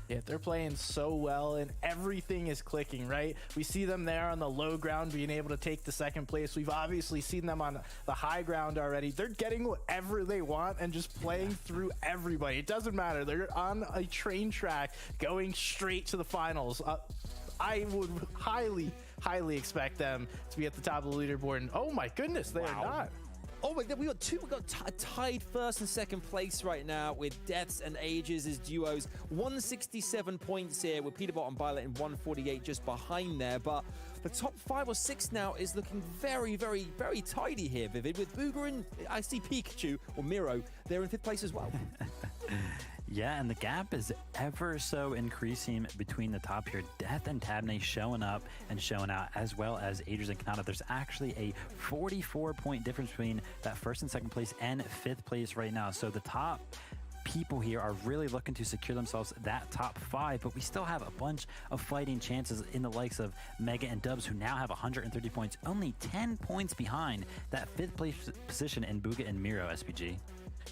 Yeah, they're playing so well, and everything is clicking, right? We see them there on the low ground being able to take the 2nd place. We've obviously seen them on the high ground already. They're getting whatever they want and just playing through everybody. It doesn't matter. They're on a train track going straight to the finals. I would highly expect them to be at the top of the leaderboard, and oh my goodness, they are not. Oh my God, we got tied 1st and 2nd place right now with Deaths and Aegis as duos. 167 points here with Peterbot and Violet in 148 just behind there. But the top 5 or 6 now is looking very, very, very tidy here, Vivid. With Booger and I see Pikachu, or Miro, they're in 5th place as well. Yeah, and the gap is ever so increasing between the top here. Death and Tabney showing up and showing out, as well as Aegis and Kanata. There's actually a 44-point difference between that 1st and 2nd place and 5th place right now. So the top people here are really looking to secure themselves that top 5, but we still have a bunch of fighting chances in the likes of Mega and Dubs, who now have 130 points, only 10 points behind that 5th place position in Booga and Miro, SPG.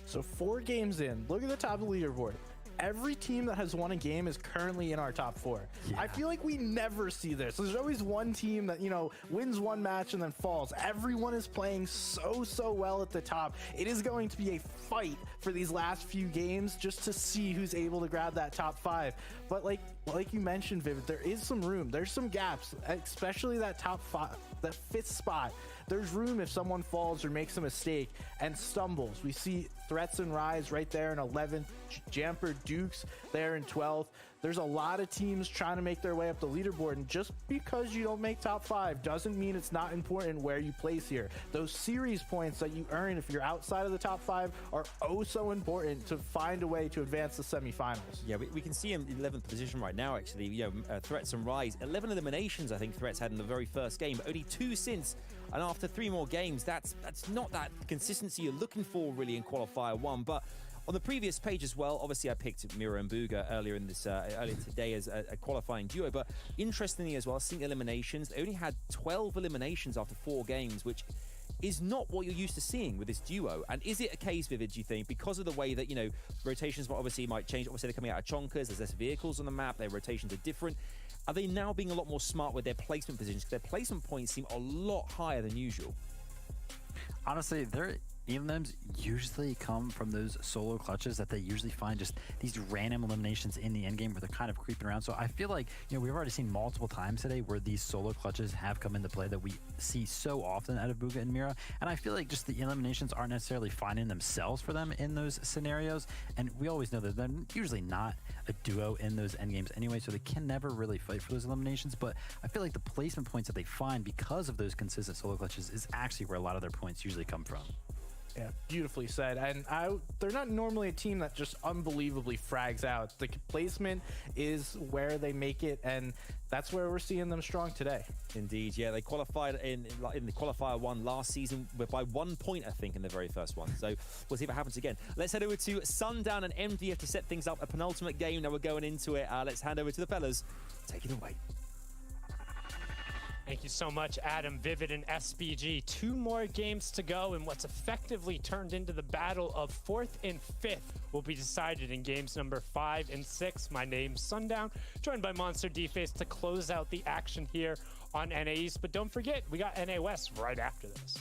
So 4 games in, look at the top of the leaderboard. Every team that has won a game is currently in our top 4. Yeah. I feel like we never see this. There's always one team that, wins one match and then falls. Everyone is playing so well at the top. It is going to be a fight for these last few games just to see who's able to grab that top 5. But like you mentioned, Vivid, there is some room. There's some gaps, especially that top 5, that 5th spot. There's room if someone falls or makes a mistake and stumbles. We see Threats and Rise right there in 11th, Jamper Dukes there in 12th. There's a lot of teams trying to make their way up the leaderboard, and just because you don't make top 5 doesn't mean it's not important where you place here. Those series points that you earn if you're outside of the top 5 are oh so important to find a way to advance the semifinals. Yeah, we can see him in 11th position right now, actually. Threats and Rise. 11 eliminations, I think, Threats had in the very first game. Only 2 since. And after 3 more games, that's not that consistency you're looking for, really, in Qualifier 1. But on the previous page as well, obviously I picked Miro and Booga earlier today as a qualifying duo. But interestingly as well, seeing eliminations, they only had 12 eliminations after 4 games, which is not what you're used to seeing with this duo. And is it a case, Vivid, do you think, because of the way that, you know, rotations obviously might change? Obviously, they're coming out of chonkers, there's less vehicles on the map, their rotations are different. Are they now being a lot more smart with their placement positions? Because their placement points seem a lot higher than usual. Honestly, their elims usually come from those solo clutches that they usually find just these random eliminations in the endgame where they're kind of creeping around. So I feel like, you know, we've already seen multiple times today where these solo clutches have come into play that we see so often out of Bugha and Mira. And I feel like just the eliminations aren't necessarily finding themselves for them in those scenarios. And we always know that they're usually not a duo in those endgames anyway, so they can never really fight for those eliminations. But I feel like the placement points that they find because of those consistent solo clutches is actually where a lot of their points usually come from. Yeah, beautifully said. And they're not normally a team that just unbelievably frags out. The placement is where they make it, and that's where we're seeing them strong today. Indeed, yeah. They qualified in the qualifier one last season by 1 point, I think, in the very first one. So we'll see if it happens again. Let's head over to Sundown and MDF to set things up. A penultimate game. Now we're going into it. Let's hand over to the fellas. Take it away. Thank you so much, Adam, Vivid, and SBG. 2 more games to go, and what's effectively turned into the battle of 4th and 5th will be decided in games number 5 and 6. My name's Sundown, joined by Monster D-Face to close out the action here on NA East. But don't forget, we got NA West right after this.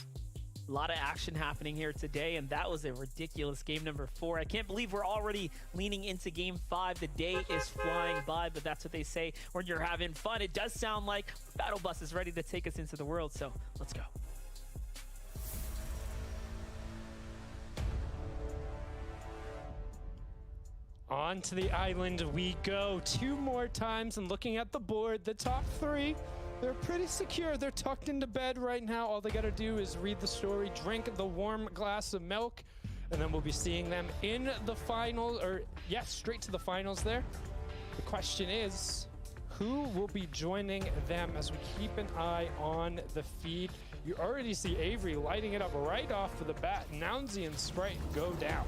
A lot of action happening here today, and that was a ridiculous game number 4. I can't believe we're already leaning into game 5. The day is flying by, but that's what they say when you're having fun. It does sound like Battle Bus is ready to take us into the world, so let's go. On to the island we go 2 more times, and looking at the board, the top 3, they're pretty secure. They're tucked into bed right now. All they got to do is read the story, drink the warm glass of milk, and then we'll be seeing them in the finals, or yes, straight to the finals there. The question is, who will be joining them as we keep an eye on the feed? You already see Avery lighting it up right off of the bat. Nounsy and Sprite go down.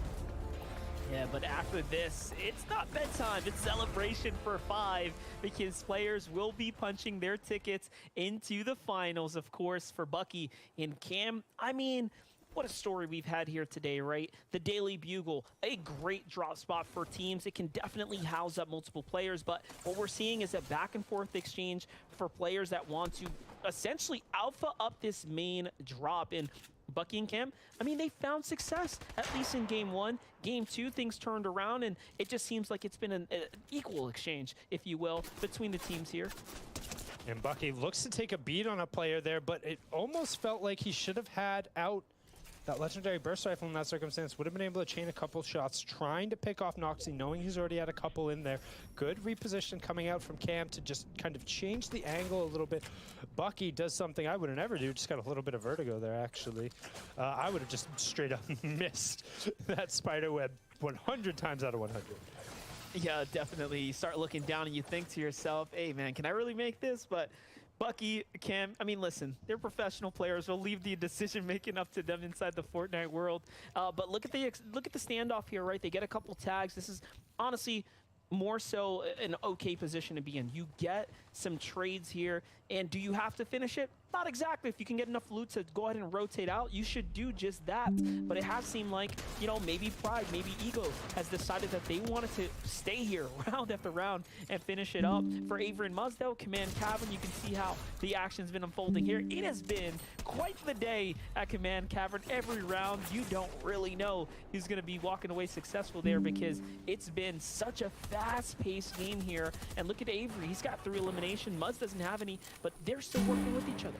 Yeah, but after this, it's not bedtime, it's celebration for 5, because players will be punching their tickets into the finals, of course, for Bucky and Cam. I mean, what a story we've had here today, right? The Daily Bugle, a great drop spot for teams. It can definitely house up multiple players, but what we're seeing is a back and forth exchange for players that want to essentially alpha up this main drop. And Bucky and Cam, I mean, they found success, at least in game 1. Game 2, things turned around, and it just seems like it's been an equal exchange, if you will, between the teams here. And Bucky looks to take a beat on a player there, but it almost felt like he should have had out that legendary burst rifle in that circumstance. Would have been able to chain a couple shots, trying to pick off Noxy, knowing he's already had a couple in there. Good reposition coming out from Cam to just kind of change the angle a little bit. Bucky does something I would never do, just got a little bit of vertigo there, actually. I would have just straight up missed that spider web 100 times out of 100. Yeah, definitely. You start looking down and you think to yourself, hey man, can I really make this? But Bucky, Cam, I mean, listen, they're professional players. We'll leave the decision-making up to them inside the Fortnite world. But look at the standoff here, right? They get a couple tags. This is honestly more so an okay position to be in. You get some trades here, and do you have to finish it? Not exactly. If you can get enough loot to go ahead and rotate out, you should do just that. But it has seemed like, you know, maybe Pride, maybe Ego has decided that they wanted to stay here round after round and finish it up. For Avery and Muzz, though, Command Cavern, you can see how the action's been unfolding here. It has been quite the day at Command Cavern. Every round, you don't really know who's going to be walking away successful there, because it's been such a fast-paced game here. And look at Avery. He's got 3 elimination. Muzz doesn't have any, but they're still working with each other.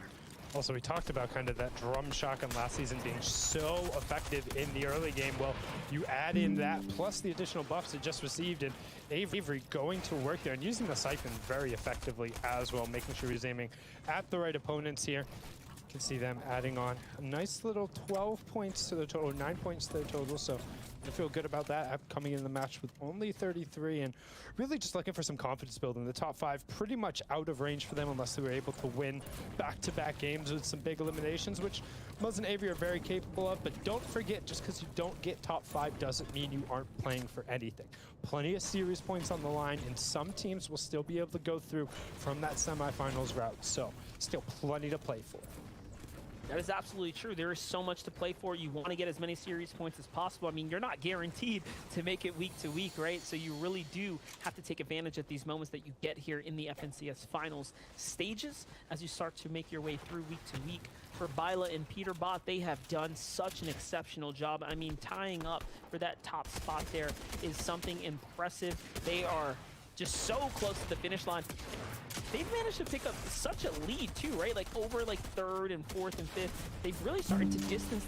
Also, we talked about kind of that drum shotgun last season being so effective in the early game. Well, you add in that plus the additional buffs it just received, and Avery going to work there and using the siphon very effectively as well, making sure he's aiming at the right opponents here. You can see them adding on a nice little 12 points to the total, 9 points to the total. So I feel good about that, coming in the match with only 33, and really just looking for some confidence building. The top 5 pretty much out of range for them unless they were able to win back-to-back games with some big eliminations, which Muzz and Avery are very capable of. But don't forget, just because you don't get top 5 doesn't mean you aren't playing for anything. Plenty of series points on the line, and some teams will still be able to go through from that semifinals route. So still plenty to play for. That is absolutely true. There is so much to play for. You want to get as many series points as possible. I mean, you're not guaranteed to make it week to week, right? So you really do have to take advantage of these moments that you get here in the FNCS finals stages as you start to make your way through week to week. For Byla and Peterbot, they have done such an exceptional job. I mean, tying up for that top spot there is something impressive. They are just so close to the finish line. They've managed to pick up such a lead too, right? Like over like 3rd and 4th and 5th. They've really started to distance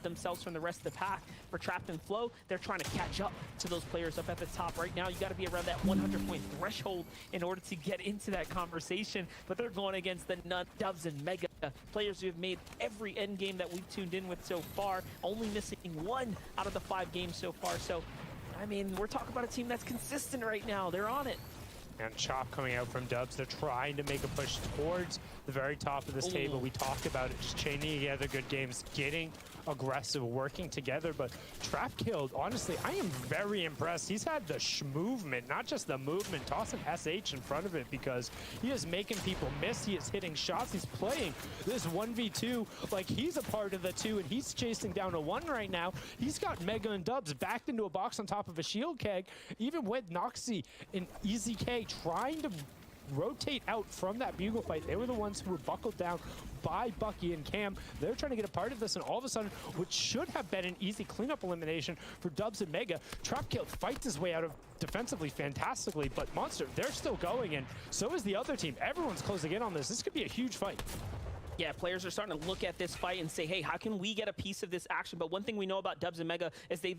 themselves from the rest of the pack. For Trapped and Flow, they're trying to catch up to those players up at the top right now. You got to be around that 100-point threshold in order to get into that conversation. But they're going against the Nut, Dubs, and Mega, players who have made every end game that we've tuned in with so far, only missing 1 out of the 5 games so far. So, I mean, we're talking about a team that's consistent right now. They're on it. And Chop coming out from Dubs. They're trying to make a push towards the very top of this table. We talked about it, just chaining together good games, getting aggressive, working together. But Trap killed, honestly, I am very impressed. He's had the movement, not just the movement, tossing SH in front of it, because he is making people miss. He is hitting shots. He's playing this 1v2 like he's a part of the 2, and he's chasing down a 1 right now. He's got Mega and Dubs backed into a box on top of a shield keg, even with Noxy and Easy K trying to rotate out from that bugle fight. They were the ones who were buckled down by Bucky and Cam. They're trying to get a part of this, and all of a sudden, what should have been an easy cleanup elimination for Dubs and Mega, Trapkill fights his way out of defensively fantastically, but Monster, they're still going, and so is the other team. Everyone's closing in on this. This could be a huge fight. Yeah, players are starting to look at this fight and say, hey, how can we get a piece of this action? But one thing we know about Dubs and Mega is they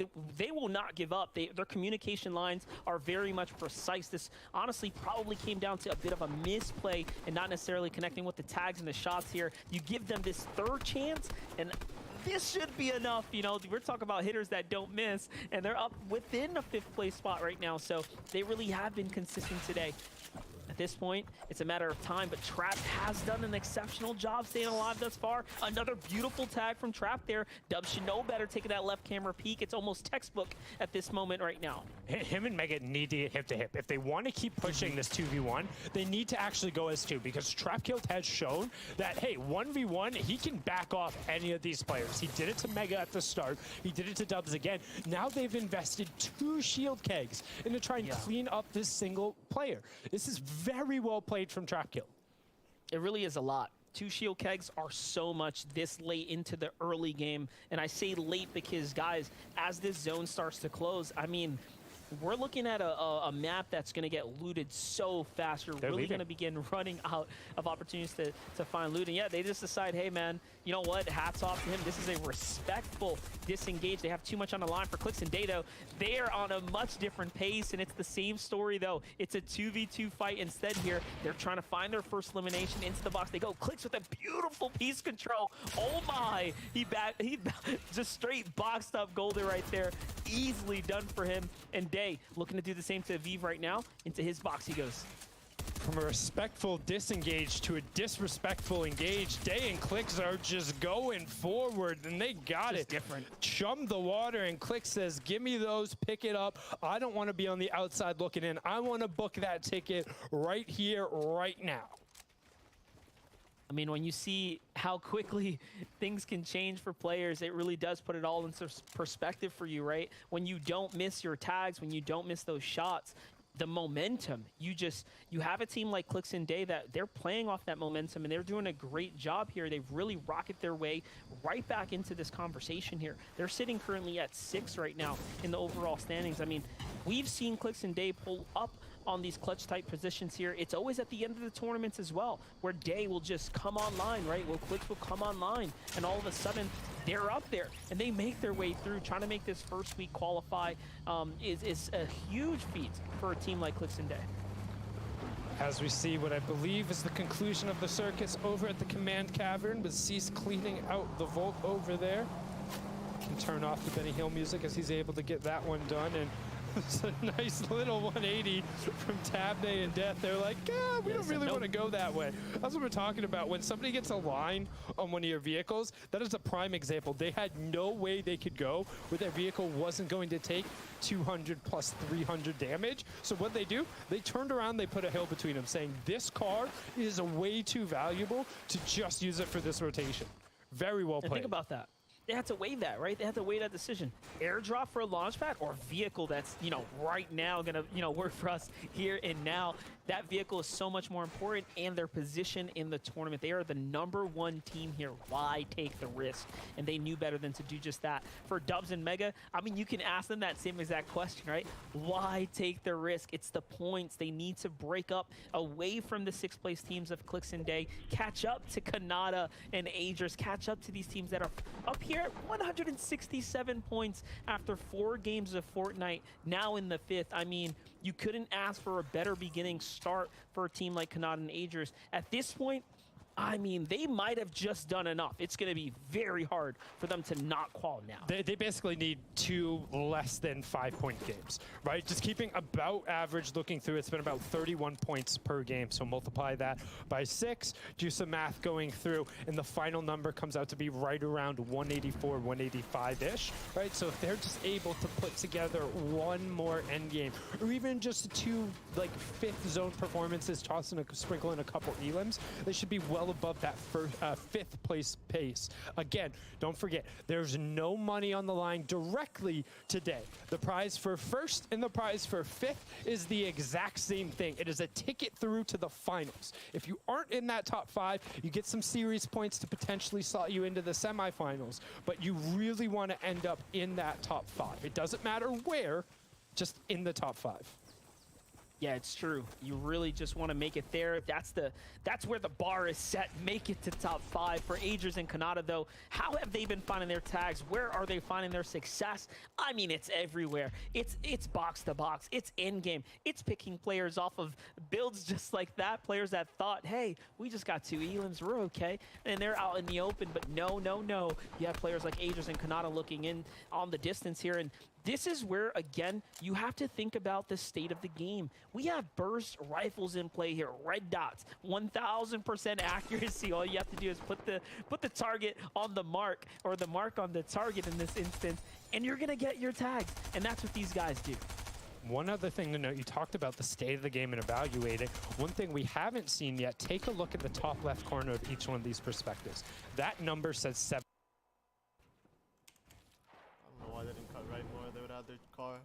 will not give up. Their communication lines are very much precise. This honestly probably came down to a bit of a misplay and not necessarily connecting with the tags and the shots here. You give them this 3rd chance, and this should be enough. You know, we're talking about hitters that don't miss, and they're up within a 5th place spot right now. So they really have been consistent today. At this point, it's a matter of time, but Trap has done an exceptional job staying alive thus far. Another beautiful tag from Trap there. Dubs should know better taking that left camera peek. It's almost textbook at this moment right now. Him and Mega need to get hip to hip. If they want to keep pushing this 2v1, they need to actually go as 2, because Trapkill has shown that, hey, 1v1, he can back off any of these players. He did it to Mega at the start. He did it to Dubs again. Now they've invested 2 shield kegs in to try and clean up this single player. This is very well played from Trapkill. It really is a lot. 2 shield kegs are so much this late into the early game. And I say late because, guys, as this zone starts to close, I mean, we're looking at a map that's going to get looted so fast. You're really going to begin running out of opportunities to find loot. And yeah, they just decide, hey, man, you know what? Hats off to him. This is a respectful disengage. They have too much on the line for Clicks and Dato. They are on a much different pace, and it's the same story, though. It's a 2v2 fight instead here. They're trying to find their first elimination into the box. They go Clicks with a beautiful piece control. Oh, my. He just straight boxed up Golden right there. Easily done for him. And Day looking to do the same to Aviv right now. Into his box he goes. From a respectful disengage to a disrespectful engage, Day and Clicks are just going forward, and they got it. Different. Chum the water, and Click says, give me those, pick it up. I don't want to be on the outside looking in. I want to book that ticket right here, right now. I mean, when you see how quickly things can change for players, it really does put it all into perspective for you, right? When you don't miss your tags, when you don't miss those shots, the momentum, you have a team like Clicks and Day that they're playing off that momentum, and they're doing a great job here. They've really rocketed their way right back into this conversation here. They're sitting currently at 6 right now in the overall standings. I mean, we've seen Clicks and Day pull up on these clutch type positions here. It's always at the end of the tournaments as well, where Day will just come online, right? Well, Clicks will come online, and all of a sudden they're up there and they make their way through. Trying to make this first week qualify is a huge feat for a team like Clicks and Day. As we see what I believe is the conclusion of the circus over at the command cavern, with Cease cleaning out the vault over there. Can turn off the Benny Hill music as he's able to get that one done, and it's a nice little 180 from Tabney and Death. They're like, we don't really want to go that way. That's what we're talking about. When somebody gets a line on one of your vehicles, that is a prime example. They had no way they could go where their vehicle wasn't going to take 200 plus 300 damage. So what they do, they turned around, they put a hill between them, saying this car is way too valuable to just use it for this rotation. Very well And played. think about that. They had to weigh that, right? They had to weigh that decision. Airdrop for a launch pad or vehicle that's, right now going to, work for us here and now. That vehicle is so much more important, and their position in the tournament. They are the #1 team here. Why take the risk? And they knew better than to do just that. For Dubs and Mega, I mean, you can ask them that same exact question, right? Why take the risk? It's the points. They need to break up away from the 6th place teams of Clicks and Day, catch up to Kanata and Agers, catch up to these teams that are up here at 167 points after 4 games of Fortnite, now in the 5th. I mean, you couldn't ask for a better beginning start for a team like Kanata and Agers. At this point, I mean, they might have just done enough. It's going to be very hard for them to not qual now. They basically need 2 less than 5-point games, right? Just keeping about average. Looking through, it's been about 31 points per game. So multiply that by 6, do some math going through, and the final number comes out to be right around 184, 185-ish, right? So if they're just able to put together one more end game, or even just 2 like 5th zone performances, toss in a sprinkle in a couple elims, they should be well above that 5th place pace. Again, don't forget, there's no money on the line directly today. The prize for 1st and the prize for 5th is the exact same thing. It is a ticket through to the finals. If you aren't in that top 5, you get some series points to potentially slot you into the semifinals, but you really want to end up in that top 5. It doesn't matter where, just in the top 5. Yeah, it's true. You really just want to make it there. That's where the bar is set. Make it to top 5. For Agers and Kanata, though, how have they been finding their tags? Where are they finding their success? I mean, it's everywhere. It's box to box. It's end game. It's picking players off of builds just like that. Players that thought, hey, we just got 2 elims, we're okay. And they're out in the open, but no. You have players like Agers and Kanata looking in on the distance here, and this is where, again, you have to think about the state of the game. We have burst rifles in play here, red dots, 1,000% accuracy. All you have to do is put the target on the mark, or the mark on the target in this instance, and you're gonna get your tags. And that's what these guys do. One other thing to note, you talked about the state of the game and evaluating. One thing we haven't seen yet, take a look at the top left corner of each one of these perspectives. That number says 7. I don't know why they didn't cut right more. They would have their car.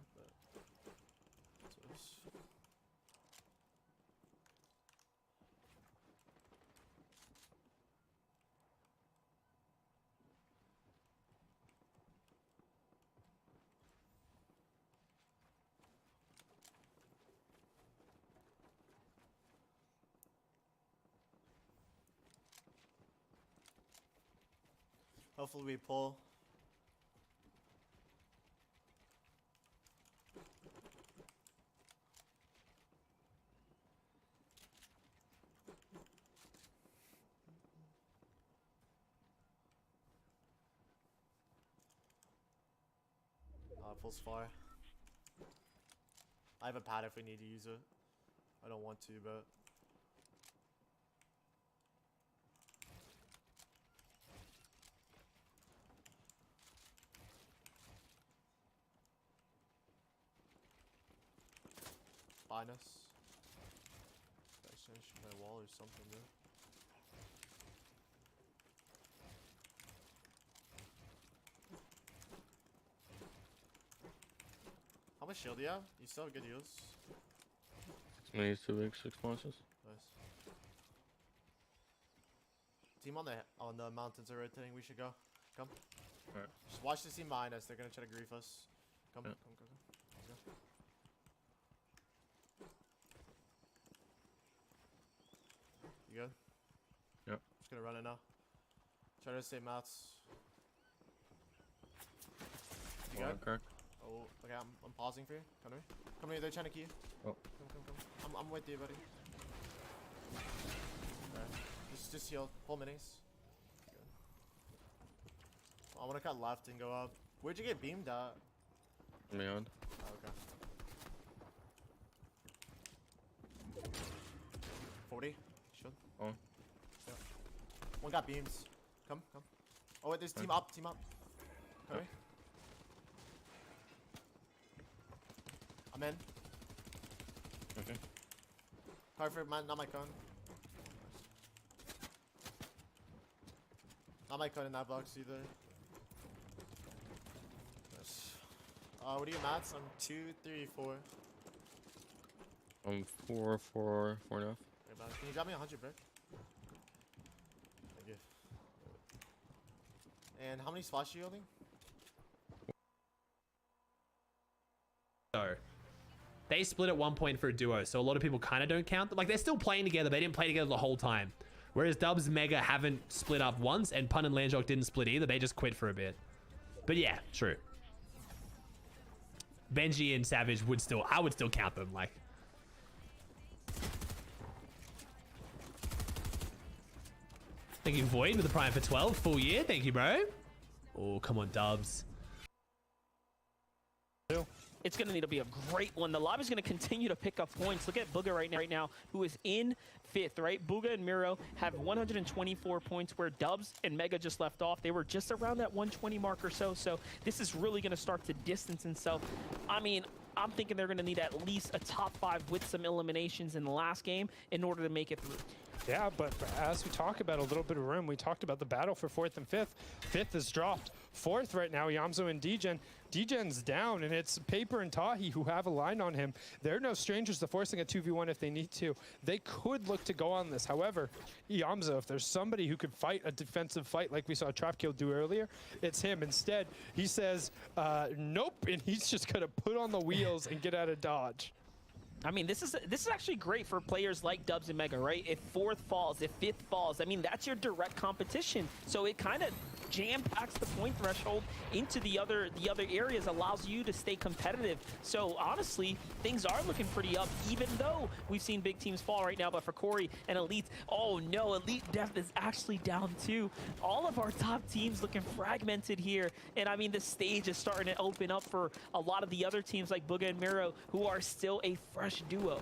But hopefully we pull. Pulls far. I have a pad if we need to use it. I don't want to, but minus. Should I shoot my wall or something, dude? How much shield do you have? You still have good heals. 6 minis, 2 big, 6 monsters. Nice. Team on the mountains are rotating. We should go. Come. Alright. Just watch the team behind us. They're gonna try to grief us. Come. Yeah. Come. Let's go. You good? Yep. Just gonna run it now. Try to save mats. You good? Crack. Oh, okay, I'm pausing for you. Come to me. Come here, they're trying to key you. Oh. Come. I'm with you, buddy. Alright. Just heal. Pull minis. Good. I wanna cut left and go up. Where'd you get beamed at? Beyond. Oh, okay. 40. Should. Oh. Yeah. One got beams. Come. Oh wait, there's team up. Come here. I'm in. Okay. Card for not my cone. I might cut in that box either. Yes. What are you, Mats? I'm 2, 3, 4. I'm 4, 4, 4 and a half. Okay, man. Can you drop me 100 brick? Thank you. And how many spots are you holding? So they split at one point for a duo, so a lot of people kind of don't count them. Like, they're still playing together. They didn't play together the whole time. Whereas Dubs and Mega haven't split up once, and Pun and Landjock didn't split either. They just quit for a bit. But yeah, true. Benji and Savage would still, I would still count them. Like, thank you, Void, with the Prime for 12. Full year. Thank you, bro. Oh, come on, Dubs. It's going to need to be a great one. The lobby's going to continue to pick up points. Look at Booga right now, who is in 5th, right? Booga and Miro have 124 points, where Dubs and Mega just left off. They were just around that 120 mark or so. So this is really going to start to distance himself. I mean, I'm thinking they're going to need at least a top 5 with some eliminations in the last game in order to make it through. Yeah, but as we talk about a little bit of room, we talked about the battle for 4th and 5th. 5th is dropped. 4th right now, Yamzo and Degen. Degen's down, and it's Paper and Tahi who have a line on him. They're no strangers to forcing a 2v1 if they need to. They could look to go on this. However, Yamzo, if there's somebody who could fight a defensive fight like we saw Trapkill do earlier, it's him. Instead, he says, nope, and he's just going to put on the wheels and get out of dodge. I mean, this is actually great for players like Dubs and Mega, right? If 4th falls, if 5th falls, I mean, that's your direct competition. So it kind of jam-packs the point threshold into the other areas, allows you to stay competitive. So honestly, things are looking pretty up, even though we've seen big teams fall right now. But for Corey and Elite, oh no, Elite Def is actually down too. All of our top teams looking fragmented here. And I mean, the stage is starting to open up for a lot of the other teams like Booga and Miro, who are still a fresh duo.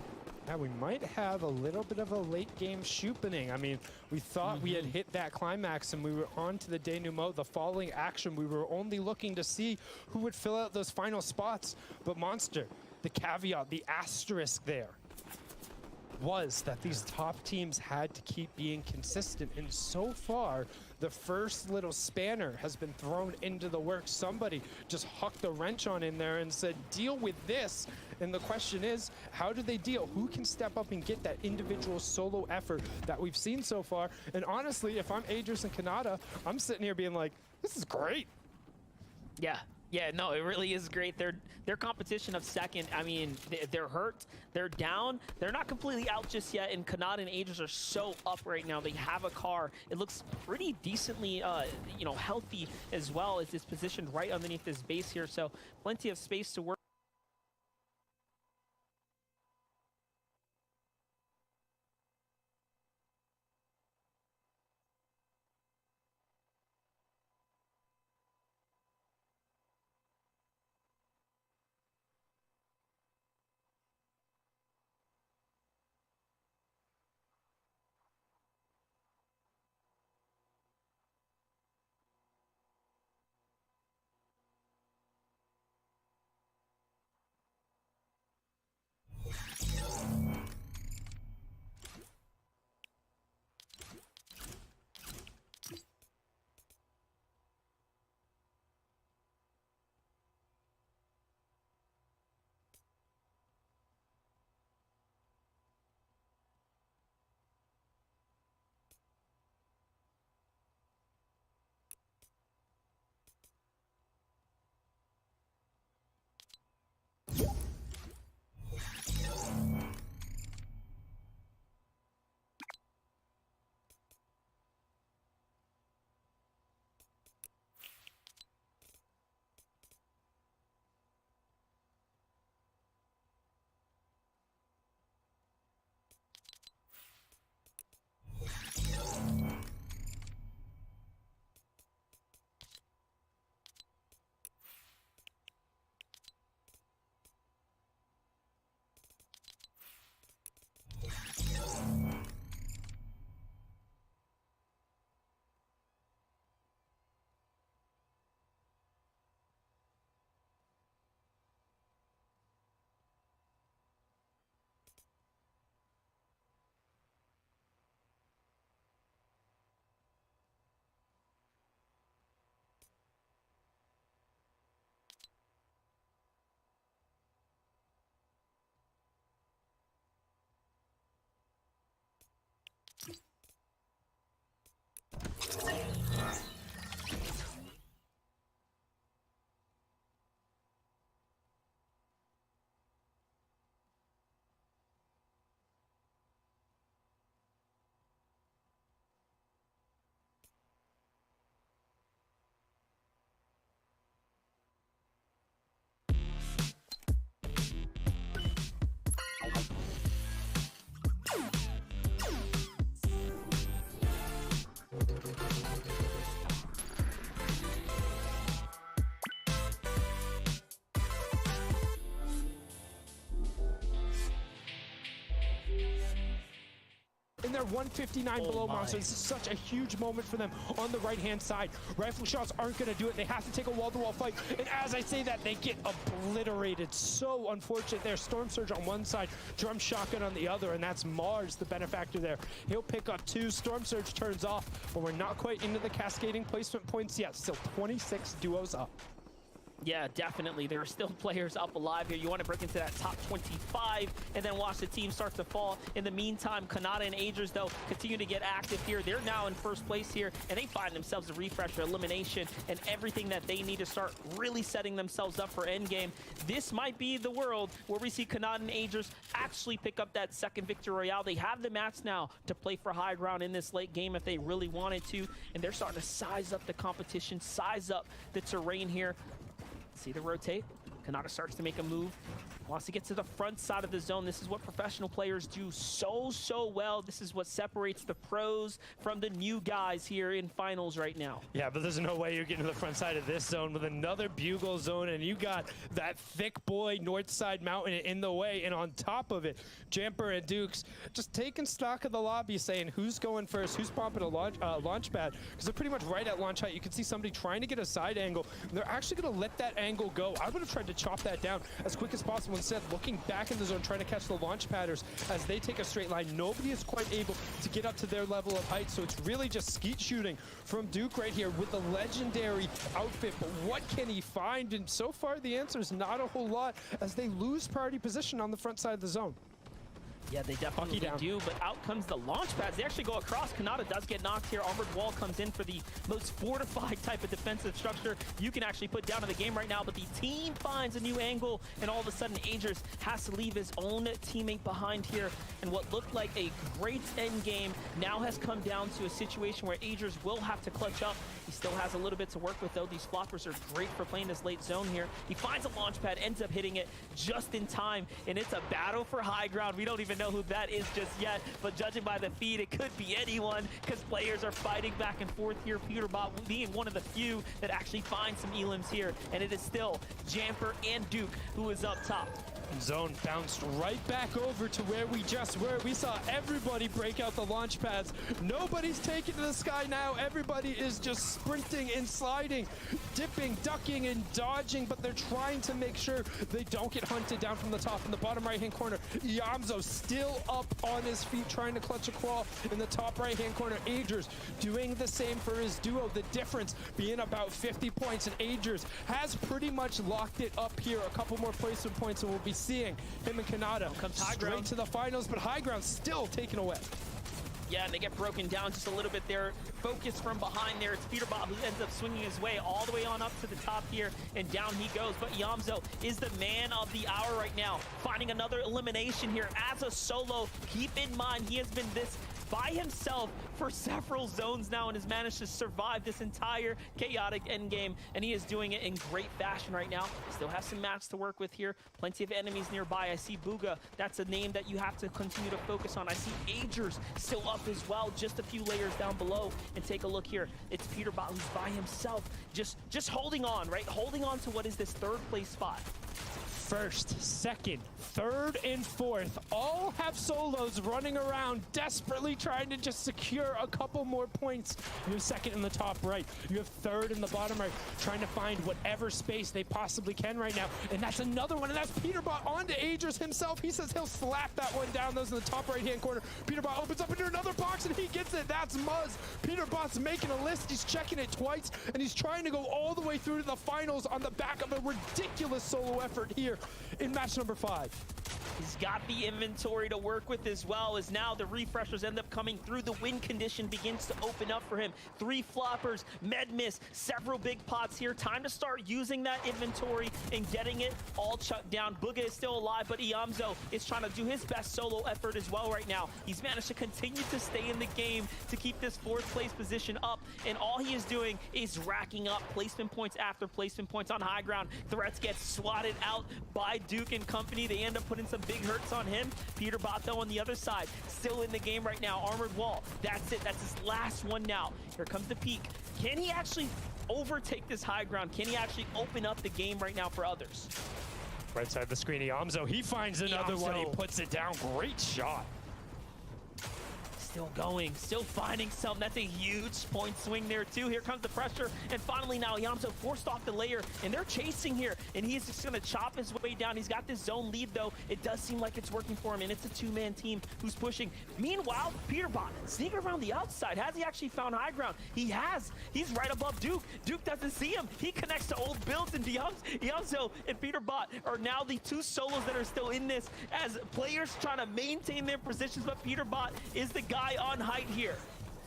Now we might have a little bit of a late game shoopening. I mean, we thought we had hit that climax and we were on to the denouement, the following action. We were only looking to see who would fill out those final spots. But Monster, the caveat, the asterisk there was that these top teams had to keep being consistent. And so far, the first little spanner has been thrown into the works. Somebody just hucked a wrench on in there and said, deal with this. And the question is, how do they deal? Who can step up and get that individual solo effort that we've seen so far? And honestly, if I'm Adris and Kanata, I'm sitting here being like, this is great. Yeah, no, it really is great. Their competition of second, I mean, they're hurt, they're down, they're not completely out just yet, and Kanata and Aegis are so up right now. They have a car. It looks pretty decently, healthy as well, as it's positioned right underneath this base here, so plenty of space to work. they're 159 below Monster. This is such a huge moment for them on the right-hand side. Rifle shots aren't going to do it. They have to take a wall-to-wall fight. And as I say that, they get obliterated. So unfortunate there. Storm Surge on one side, Drum Shotgun on the other, and that's Mars, the benefactor there. He'll pick up 2. Storm Surge turns off, but we're not quite into the cascading placement points yet. Still 26 duos up. Yeah, definitely. There are still players up alive here. You want to break into that top 25 and then watch the team start to fall. In the meantime, Kanata and Agers, though, continue to get active here. They're now in first place here, and they find themselves a refresher, elimination, and everything that they need to start really setting themselves up for endgame. This might be the world where we see Kanata and Agers actually pick up that second victory royale. They have the mats now to play for high ground in this late game if they really wanted to, and they're starting to size up the competition, size up the terrain here. See the rotate. Kanata starts to make a move. Wants to get to the front side of the zone. This is what professional players do so well. This is what separates the pros from the new guys here in finals right now. Yeah, but there's no way you're getting to the front side of this zone with another bugle zone, and you got that thick boy north side mountain in the way, and on top of it, Jamper and Dukes just taking stock of the lobby, saying who's going first, who's popping a launch pad, because they're pretty much right at launch height. You can see somebody trying to get a side angle, and they're actually going to let that angle go. I would have tried to chop that down as quick as possible. Instead, looking back in the zone, trying to catch the launch padders as they take a straight line. Nobody is quite able to get up to their level of height, so it's really just skeet shooting from Duke right here with the legendary outfit. But what can he find? And so far, the answer is not a whole lot as they lose priority position on the front side of the zone. Yeah, they definitely do, but out comes the launch pads. They actually go across. Kanata does get knocked here. Armored Wall comes in for the most fortified type of defensive structure you can actually put down in the game right now, but the team finds a new angle, and all of a sudden, Agers has to leave his own teammate behind here, and what looked like a great end game now has come down to a situation where Agers will have to clutch up. He still has a little bit to work with, though. These floppers are great for playing this late zone here. He finds a launch pad, ends up hitting it just in time, and it's a battle for high ground. We don't even know who that is just yet, but judging by the feed, it could be anyone because players are fighting back and forth here. Peterbot being one of the few that actually find some elims here, and it is still Jamper and Duke who is up top. Zone bounced right back over to where we just were. We saw everybody break out the launch pads. Nobody's taking to the sky now. Everybody is just sprinting and sliding, dipping, ducking, and dodging, but they're trying to make sure they don't get hunted down from the top. In the bottom right-hand corner, Yamzo still up on his feet, trying to clutch a claw in the top right-hand corner. Agers doing the same for his duo. The difference being about 50 points, and Agers has pretty much locked it up here. A couple more placement points, and we'll be seeing him and Kanata straight to the finals, but high ground still taken away. Yeah, and they get broken down just a little bit there. Focus from behind there. It's Peterbot who ends up swinging his way all the way on up to the top here, and down he goes. But Yamzo is the man of the hour right now, finding another elimination here as a solo. Keep in mind, he has been this by himself for several zones now and has managed to survive this entire chaotic endgame, and he is doing it in great fashion right now. Still has some mats to work with here. Plenty of enemies nearby. I see Booga. That's a name that you have to continue to focus on. I see Agers still up as well, just a few layers down below. And take a look here. It's Peterbot who's by himself, just holding on, right? Holding on to what is this third place spot. First, second, third, and fourth all have solos running around desperately trying to just secure a couple more points. You have second in the top right. You have third in the bottom right, trying to find whatever space they possibly can right now. And that's another one, and that's Peterbot onto Agers himself. He says he'll slap that one down. Those in the top right-hand corner. Peterbot opens up into another box, and he gets it. That's Muzz. Peterbot's making a list. He's checking it twice, and he's trying to go all the way through to the finals on the back of a ridiculous solo effort here in match number 5. He's got the inventory to work with as well, as now the refreshers end up coming through. The win condition begins to open up for him. 3 floppers, med miss, several big pots here. Time to start using that inventory and getting it all chucked down. Booga is still alive, but Iamzo is trying to do his best solo effort as well right now. He's managed to continue to stay in the game to keep this 4th place position up, and all he is doing is racking up placement points after placement points on high ground. Threats get swatted out by Duke and company. They end up putting some big hurts on him. Peterbot, though, on the other side, still in the game right now. Armored Wall, that's it. That's his last one now. Here comes the peak. Can he actually overtake this high ground? Can he actually open up the game right now for others? Right side of the screen, Yamzo. He finds another one. He puts it down. Great shot. Still going, still finding some. That's a huge point swing there too. Here comes the pressure, and finally now Yamso forced off the layer, and they're chasing here, and he's just gonna chop his way down. He's got this zone lead though. It does seem like it's working for him, and it's a two-man team who's pushing. Meanwhile, Peterbot sneaking around the outside. Has he actually found high ground? He has. He's right above Duke. Duke doesn't see him. He connects to old builds, and Yamso and Peterbot are now the two solos that are still in this as players trying to maintain their positions, but Peterbot is the guy on height here.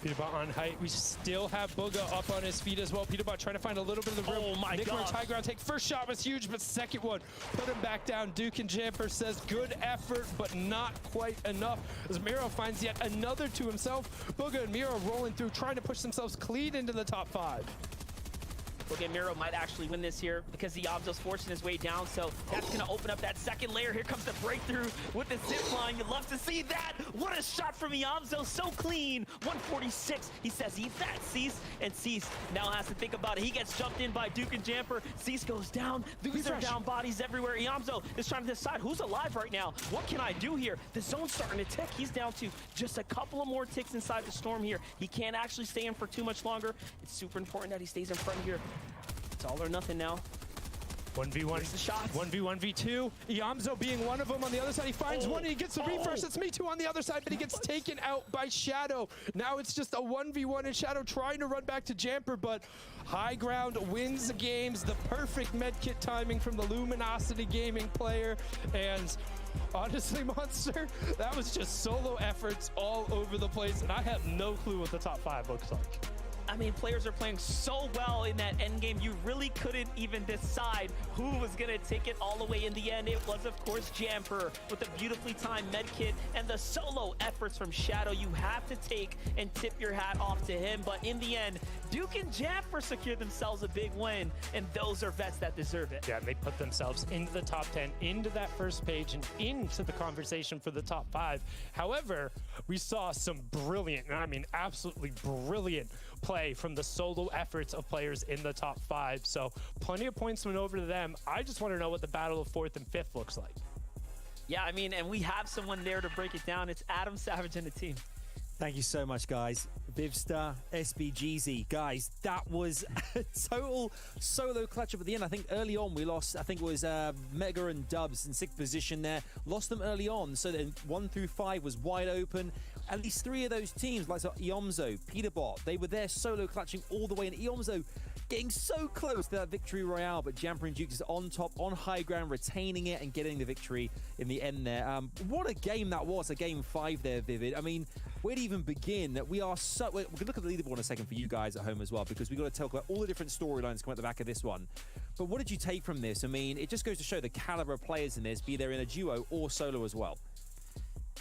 Peterbot on height. We still have Booga up on his feet as well. Peterbot trying to find a little bit of the room. Oh my God. High ground take. First shot was huge, but second one put him back down. Duke and Jamper says good effort, but not quite enough. As Miro finds yet another to himself. Booga and Miro rolling through, trying to push themselves clean into the top 5. Look at Miro might actually win this here because Yamso's forcing his way down, so that's going to open up that second layer. Here comes the breakthrough with the zip line. You'd love to see that. What a shot from Yamso, so clean. 146. He says, eat that, Cease. And Cease now has to think about it. He gets jumped in by Duke and Jamper. Cease goes down. These are down bodies everywhere. Yamso is trying to decide who's alive right now. What can I do here? The zone's starting to tick. He's down to just a couple of more ticks inside the storm here. He can't actually stay in for too much longer. It's super important that he stays in front here. It's all or nothing now. 1v1. The shots. 1v1 v2. Yamso being one of them on the other side. He finds one and he gets the refresh. It's Me Too on the other side, but he gets taken out by Shadow. Now it's just a 1v1 and Shadow trying to run back to Jamper, but High Ground wins the games. The perfect medkit timing from the Luminosity Gaming player. And honestly, Monster, that was just solo efforts all over the place, and I have no clue what the top 5 looks like. I mean, players are playing so well in that end game. You really couldn't even decide who was going to take it all the way in the end. It was, of course, Jamper with a beautifully timed medkit and the solo efforts from Shadow. You have to take and tip your hat off to him. But in the end, Duke and Jamper secure themselves a big win, and those are vets that deserve it. Yeah, and they put themselves into the top 10, into that first page, and into the conversation for the top 5. However, we saw some brilliant, and I mean absolutely brilliant, play from the solo efforts of players in the top 5. So plenty of points went over to them. I just want to know what the battle of 4th and 5th looks like. Yeah, I mean, and we have someone there to break it down. It's Adam Savage and the team. Thank you so much, guys. Vivstar, SBGZ. Guys, that was a total solo clutch up at the end. I think early on we lost, I think it was Mega and Dubs in 6th position there. Lost them early on, so then 1 through 5 was wide open. At least 3 of those teams, like Iomzo, Peterbot, they were there solo clutching all the way. And Iomzo getting so close to that victory royale, but Jamper and Dukes is on top, on high ground, retaining it and getting the victory in the end there. What a game that was, a game 5 there, Vivid. I mean, where to even begin? We are so... We can look at the leaderboard in a second for you guys at home as well, because we've got to talk about all the different storylines coming at the back of this one. But what did you take from this? I mean, it just goes to show the caliber of players in this, be they in a duo or solo as well.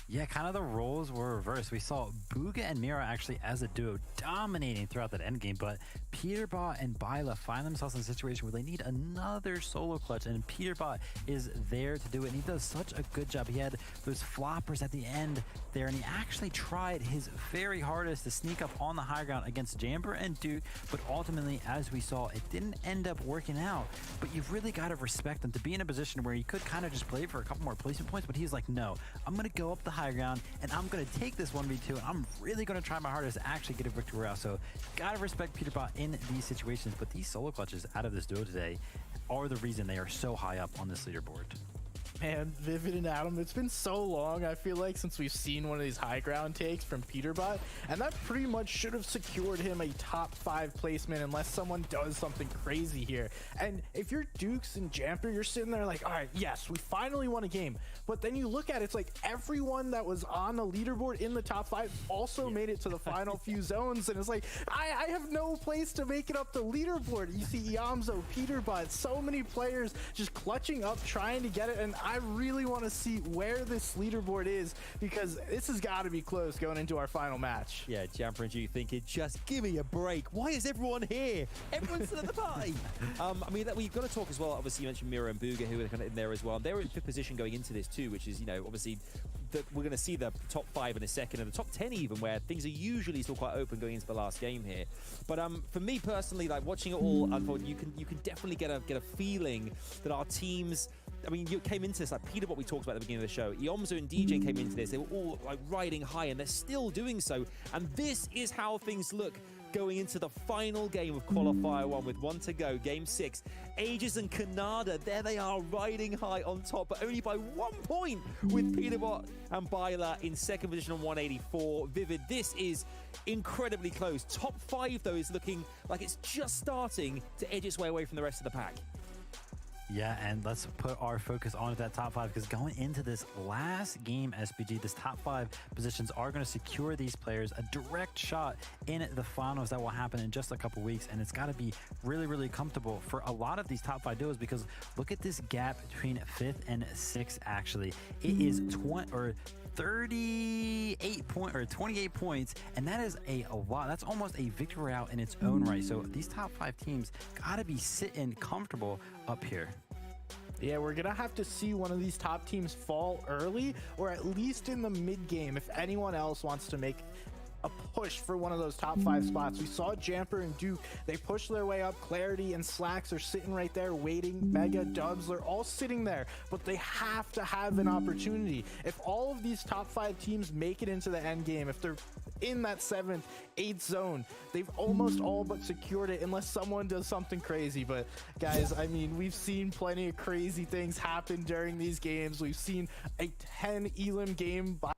Yeah, kind of the roles were reversed. We saw Booga and Mira actually as a duo dominating throughout that endgame, but Peterbot and Byla find themselves in a situation where they need another solo clutch, and Peterbot is there to do it, and he does such a good job. He had those floppers at the end there, and he actually tried his very hardest to sneak up on the high ground against Jamper and Duke, but ultimately, as we saw, it didn't end up working out. But you've really got to respect him to be in a position where he could kind of just play for a couple more placement points, but he's like, no, I'm going to go up the high ground, and I'm going to take this 1v2, and I'm really going to try my hardest to actually get a victory royale. So, gotta respect Peterbot in these situations, but these solo clutches out of this duo today are the reason they are so high up on this leaderboard. Man, Vivid and Adam, it's been so long, I feel like, since we've seen one of these high ground takes from Peterbot, and that pretty much should have secured him a top 5 placement unless someone does something crazy here. And if you're Dukes and Jamper, you're sitting there like, all right, yes, we finally won a game. But then you look at it, it's like everyone that was on the leaderboard in the top 5 also made it to the final few zones, and it's like, I have no place to make it up the leaderboard. You see Iomzo, Peterbot, so many players just clutching up, trying to get it, and I really want to see where this leaderboard is, because this has got to be close going into our final match. Yeah, Jamper and you thinking, just give me a break. Why is everyone here? Everyone's still at the party. I mean, we've got to talk as well. Obviously, you mentioned Mira and Booga, who are kind of in there as well. They're in 5th position going into this too, which is, you know, obviously we're going to see the top 5 in a second, and the top 10 even, where things are usually still quite open going into the last game here. But for me personally, like watching it all unfold, you can definitely get a feeling that our teams I mean, you came into this like Peter, what we talked about at the beginning of the show. Iomzo and DJ came into this. They were all like riding high, and they're still doing so. And this is how things look going into the final game of Qualifier 1 with 1 to go, Game 6. Aegis and Canada, there they are, riding high on top, but only by 1 point with Peterbot and Byla in second position on 184. Vivid, this is incredibly close. Top 5, though, is looking like it's just starting to edge its way away from the rest of the pack. Yeah, and let's put our focus on that top 5, because going into this last game, SPG, this top 5 positions are going to secure these players a direct shot in the finals that will happen in just a couple weeks, and it's got to be really, really comfortable for a lot of these top 5 duos, because look at this gap between 5th and 6th, actually. It is 38 points, and that is a lot. That's almost a victory route in its own right. So these top 5 teams gotta be sitting comfortable up here. Yeah, we're gonna have to see one of these top teams fall early, or at least in the mid game, if anyone else wants to make a push for one of those top 5 spots. We saw Jamper and Duke, they pushed their way up. Clarity and Slacks are sitting right there waiting. Mega, Dubs, they're all sitting there, but they have to have an opportunity. If all of these top 5 teams make it into the end game, if they're in that 7th, 8th zone, they've almost all but secured it, unless someone does something crazy. But guys, I mean, we've seen plenty of crazy things happen during these games. We've seen a 10 elim game by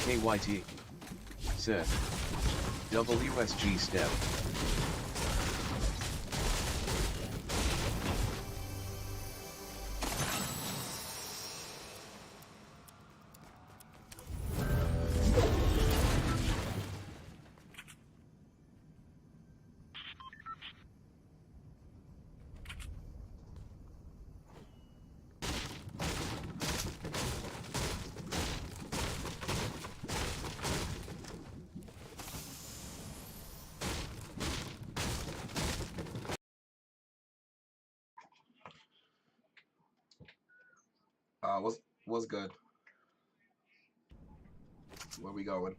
KYT. Said. WSG step. What's good? Where we going?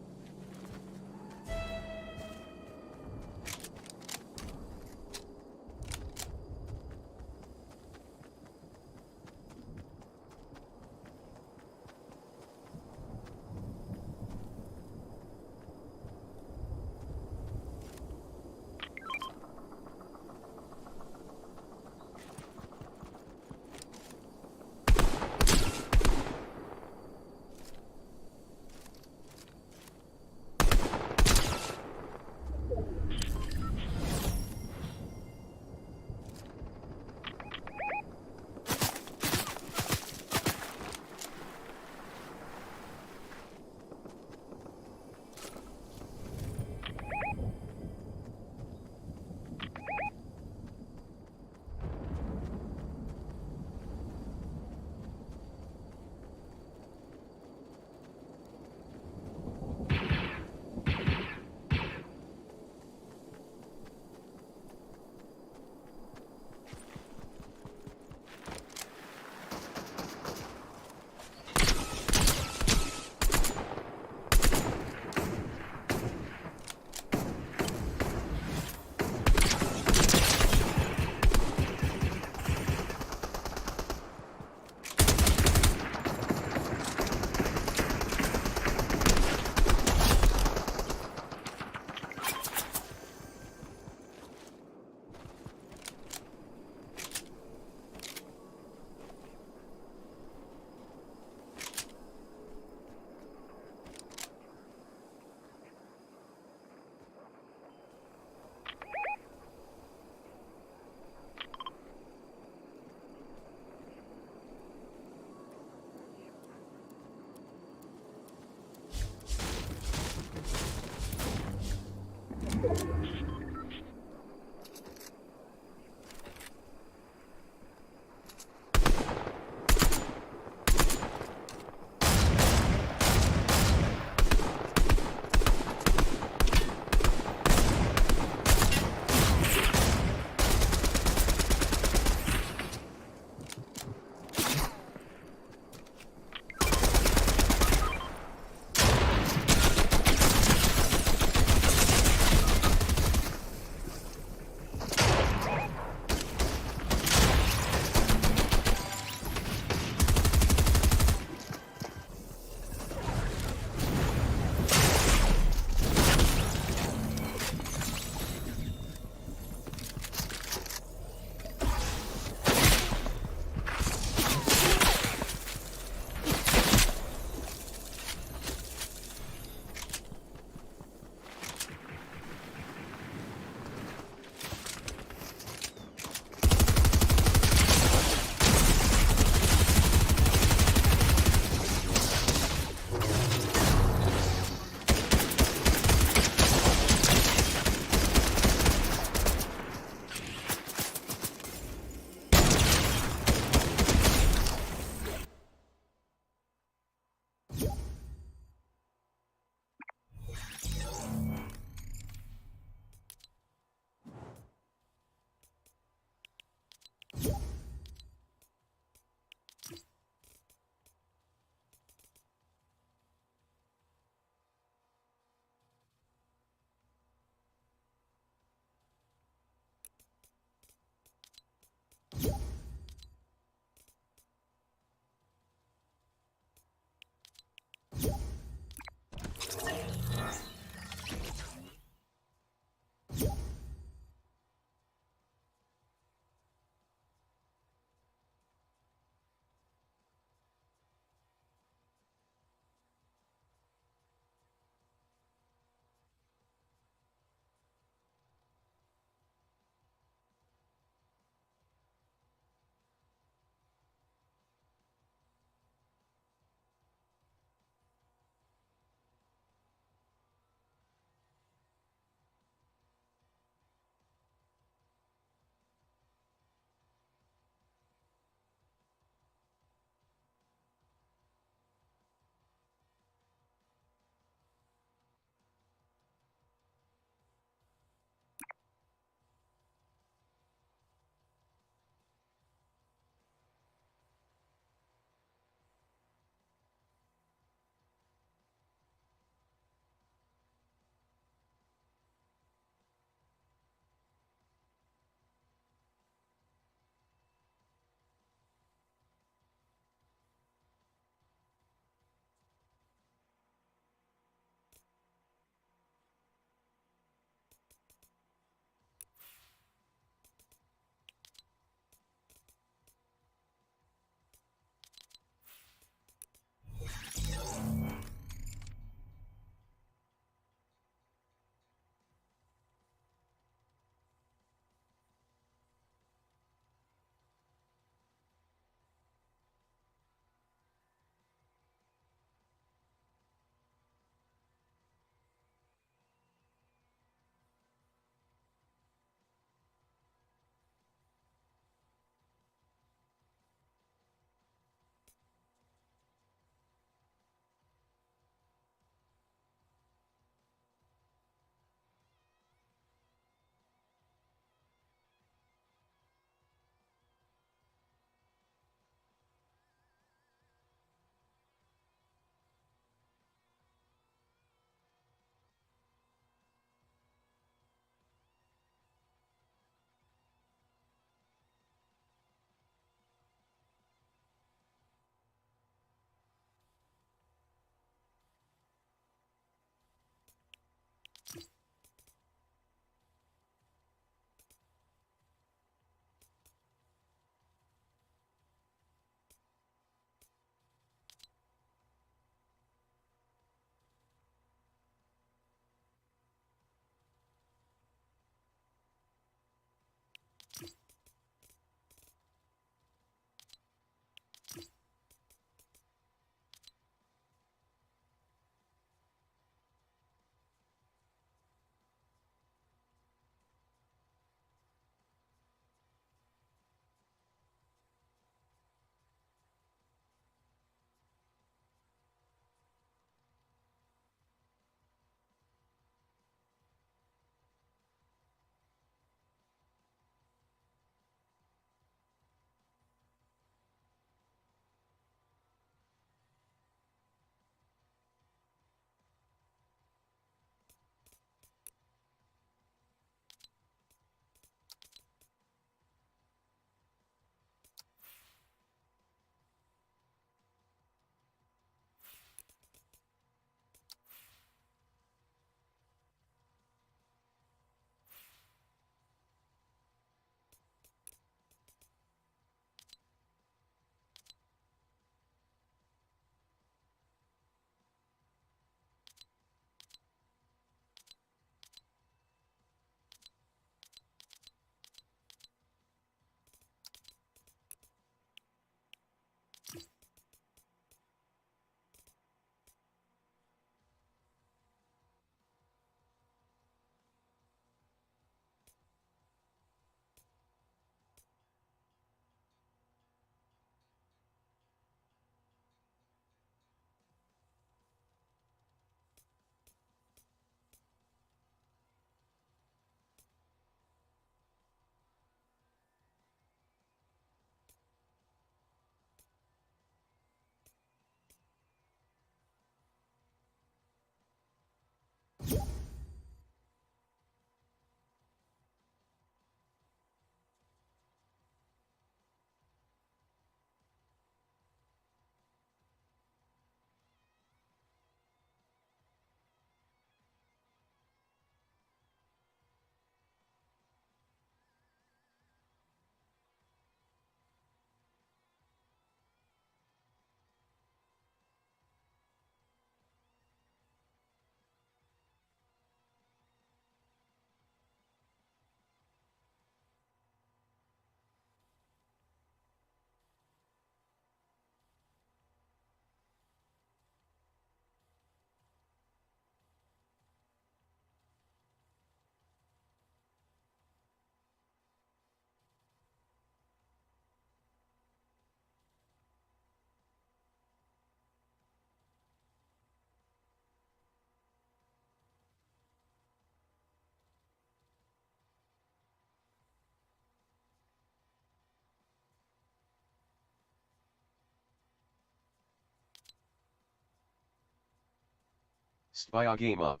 Spy game up.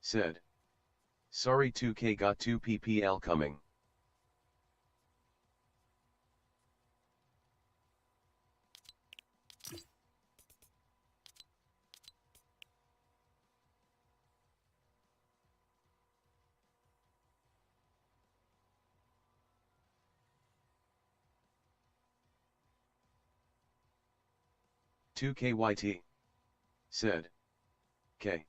Said. Sorry 2K got 2 PPL coming. Two KYT. Said. K.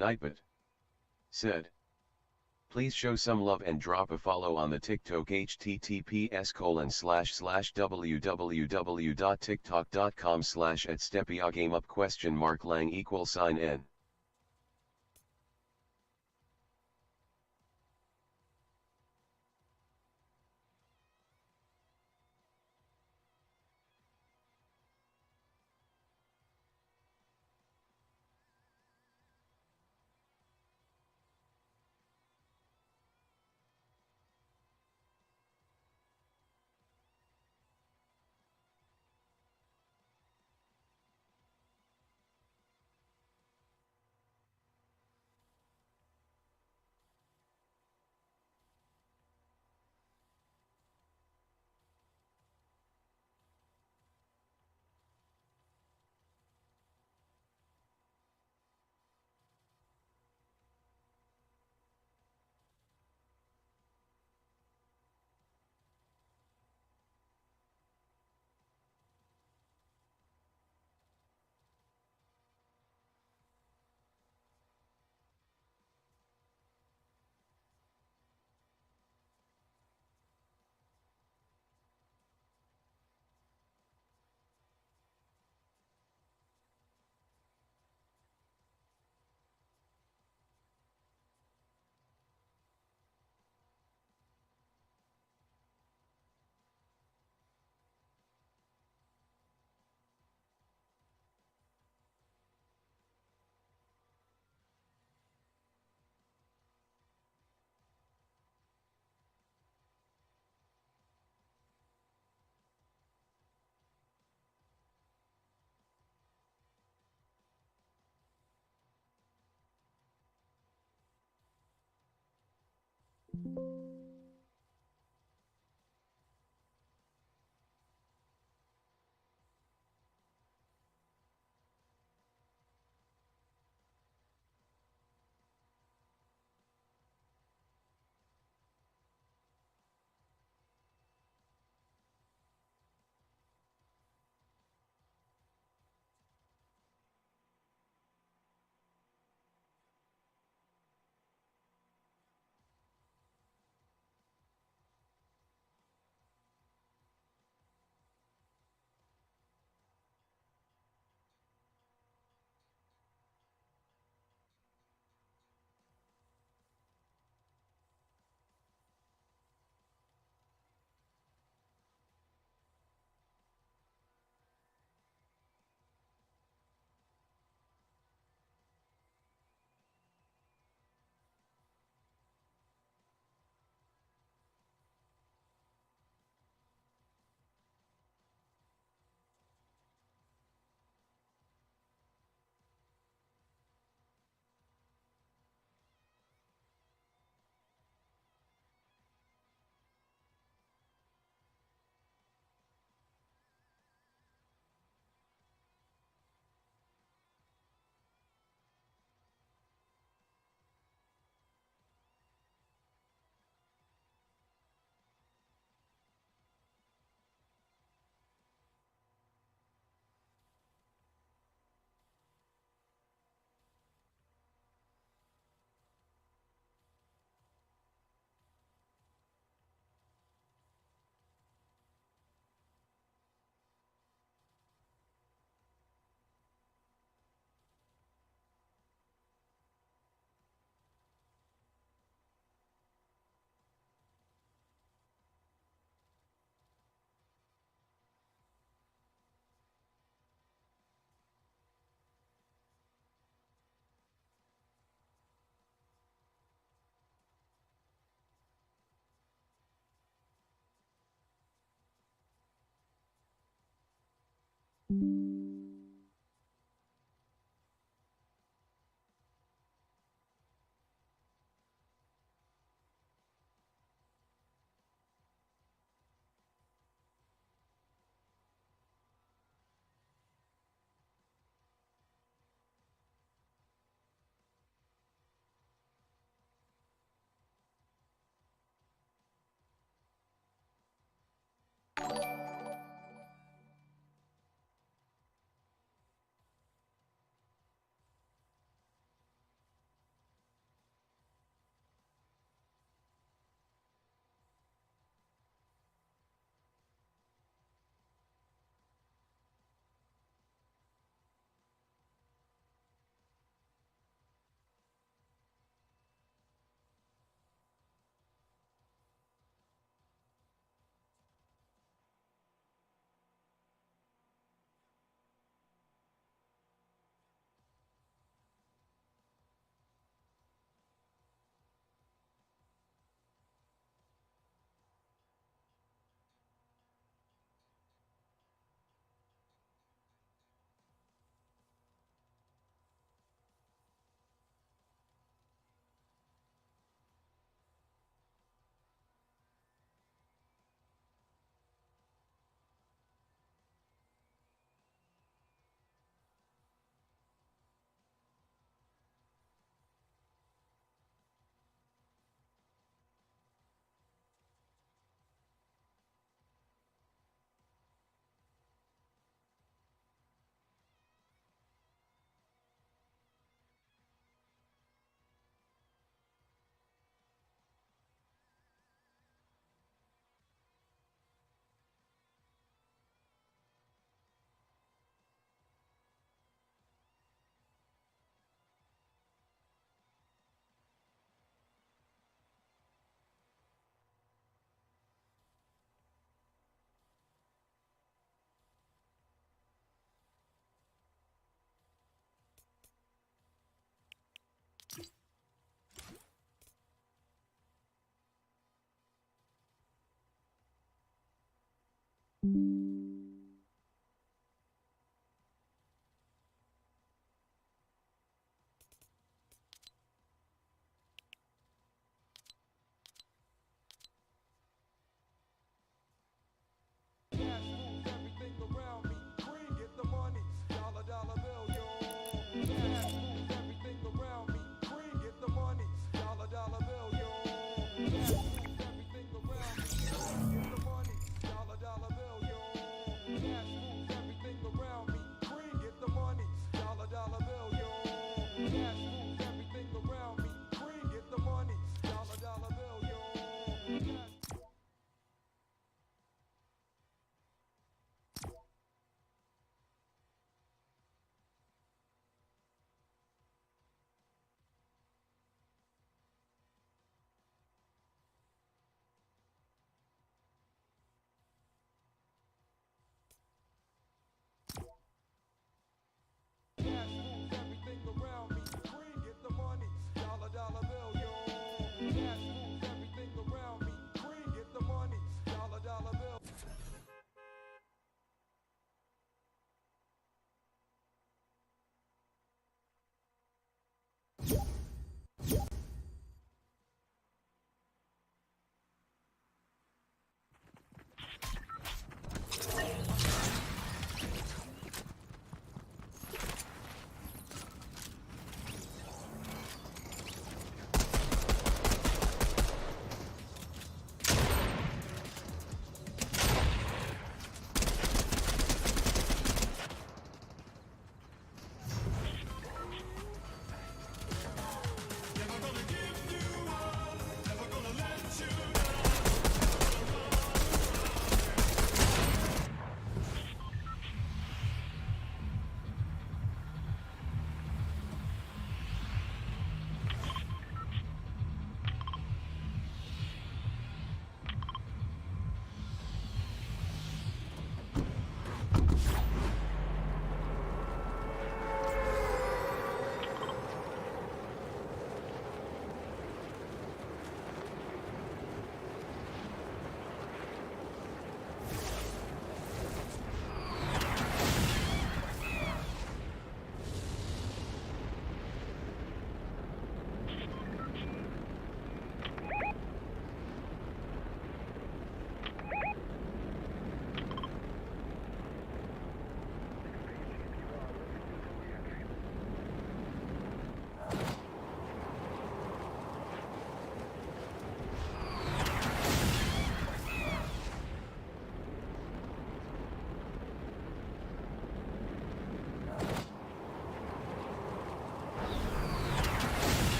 Nightbot. Said. Please show some love and drop a follow on the TikTok https://www.tiktok.com/@stepiagamup ? Lang =sign n.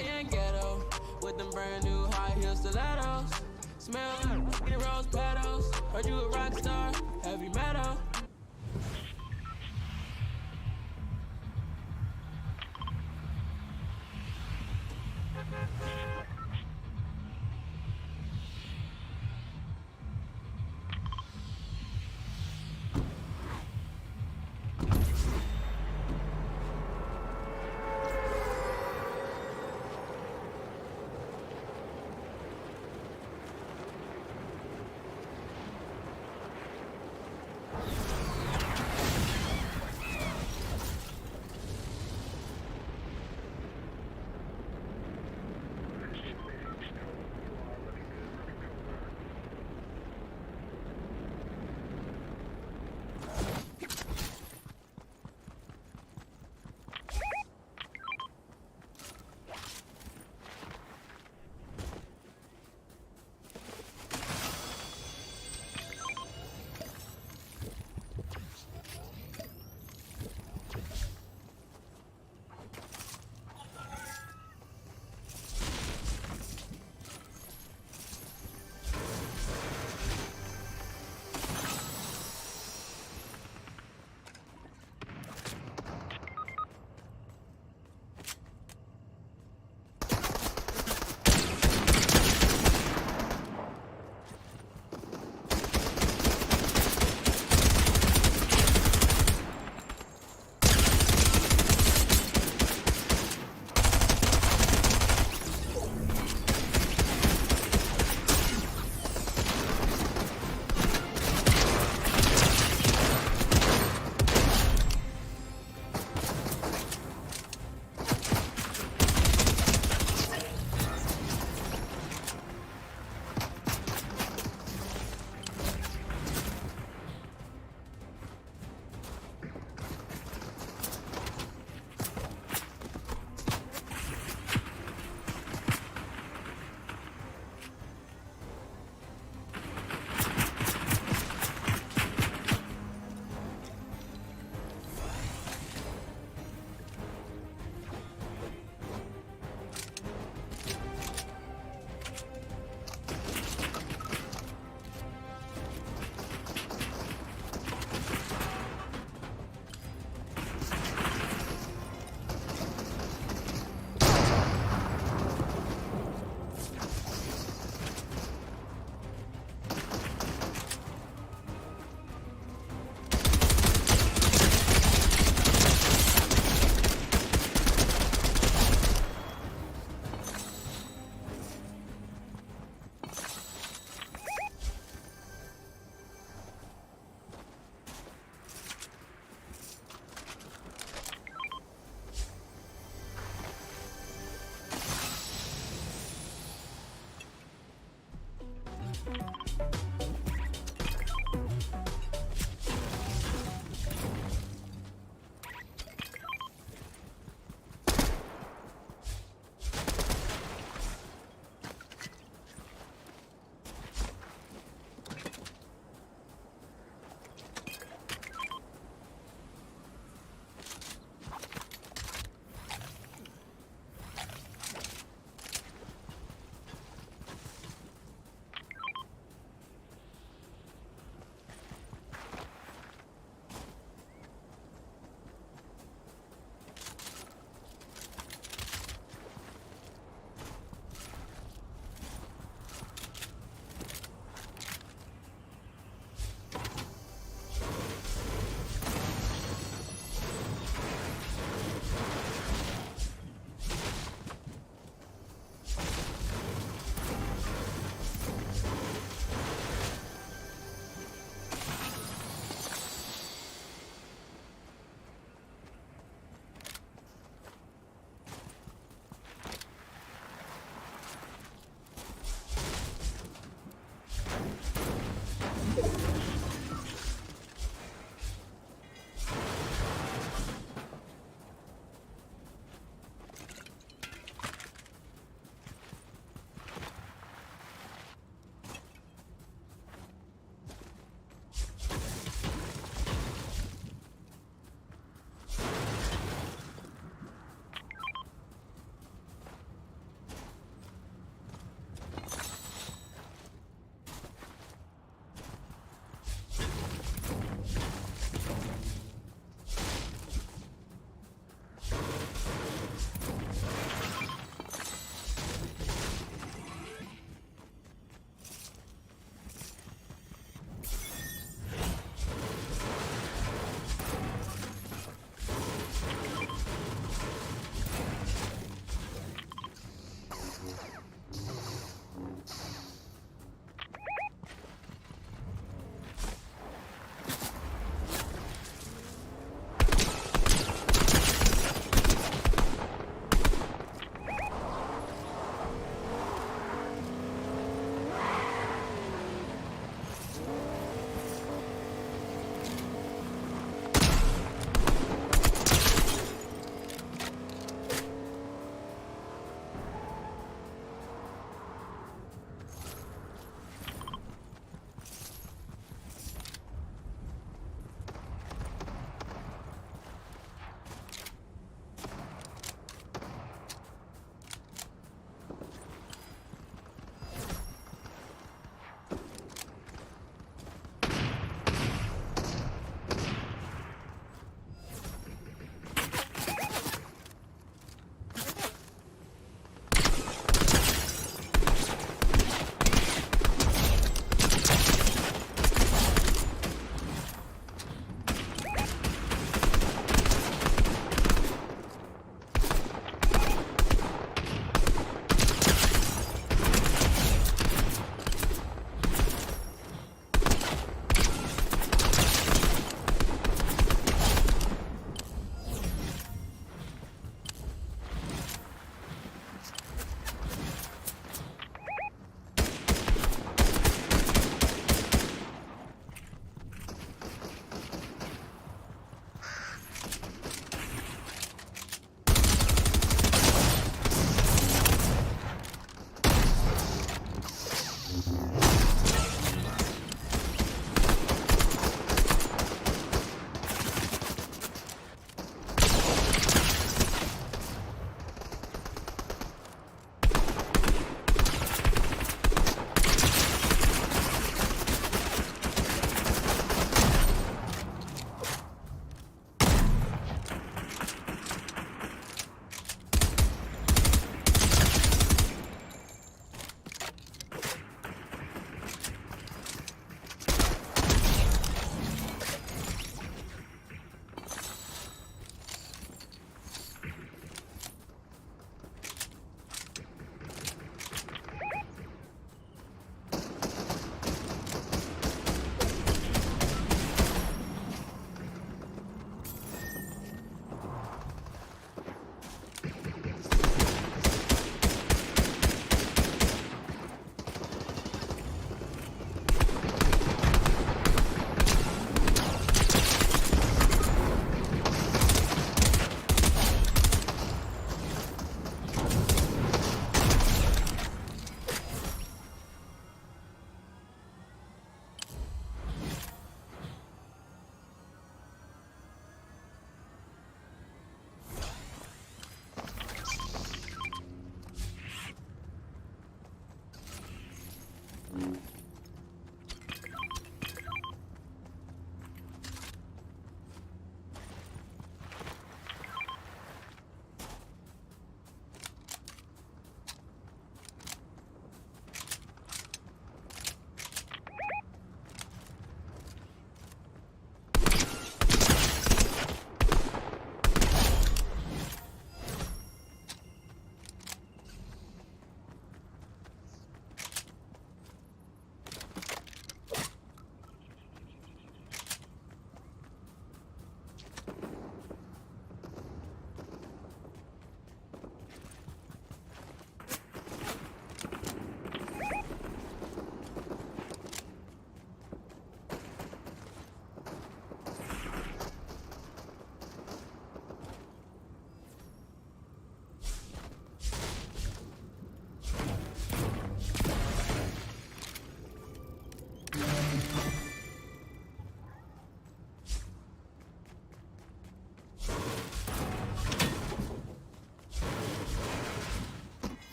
high-end ghetto with them brand new high heel stilettos. Smell like rose petals. Heard you a rock star, heavy metal.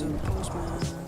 needs a postman.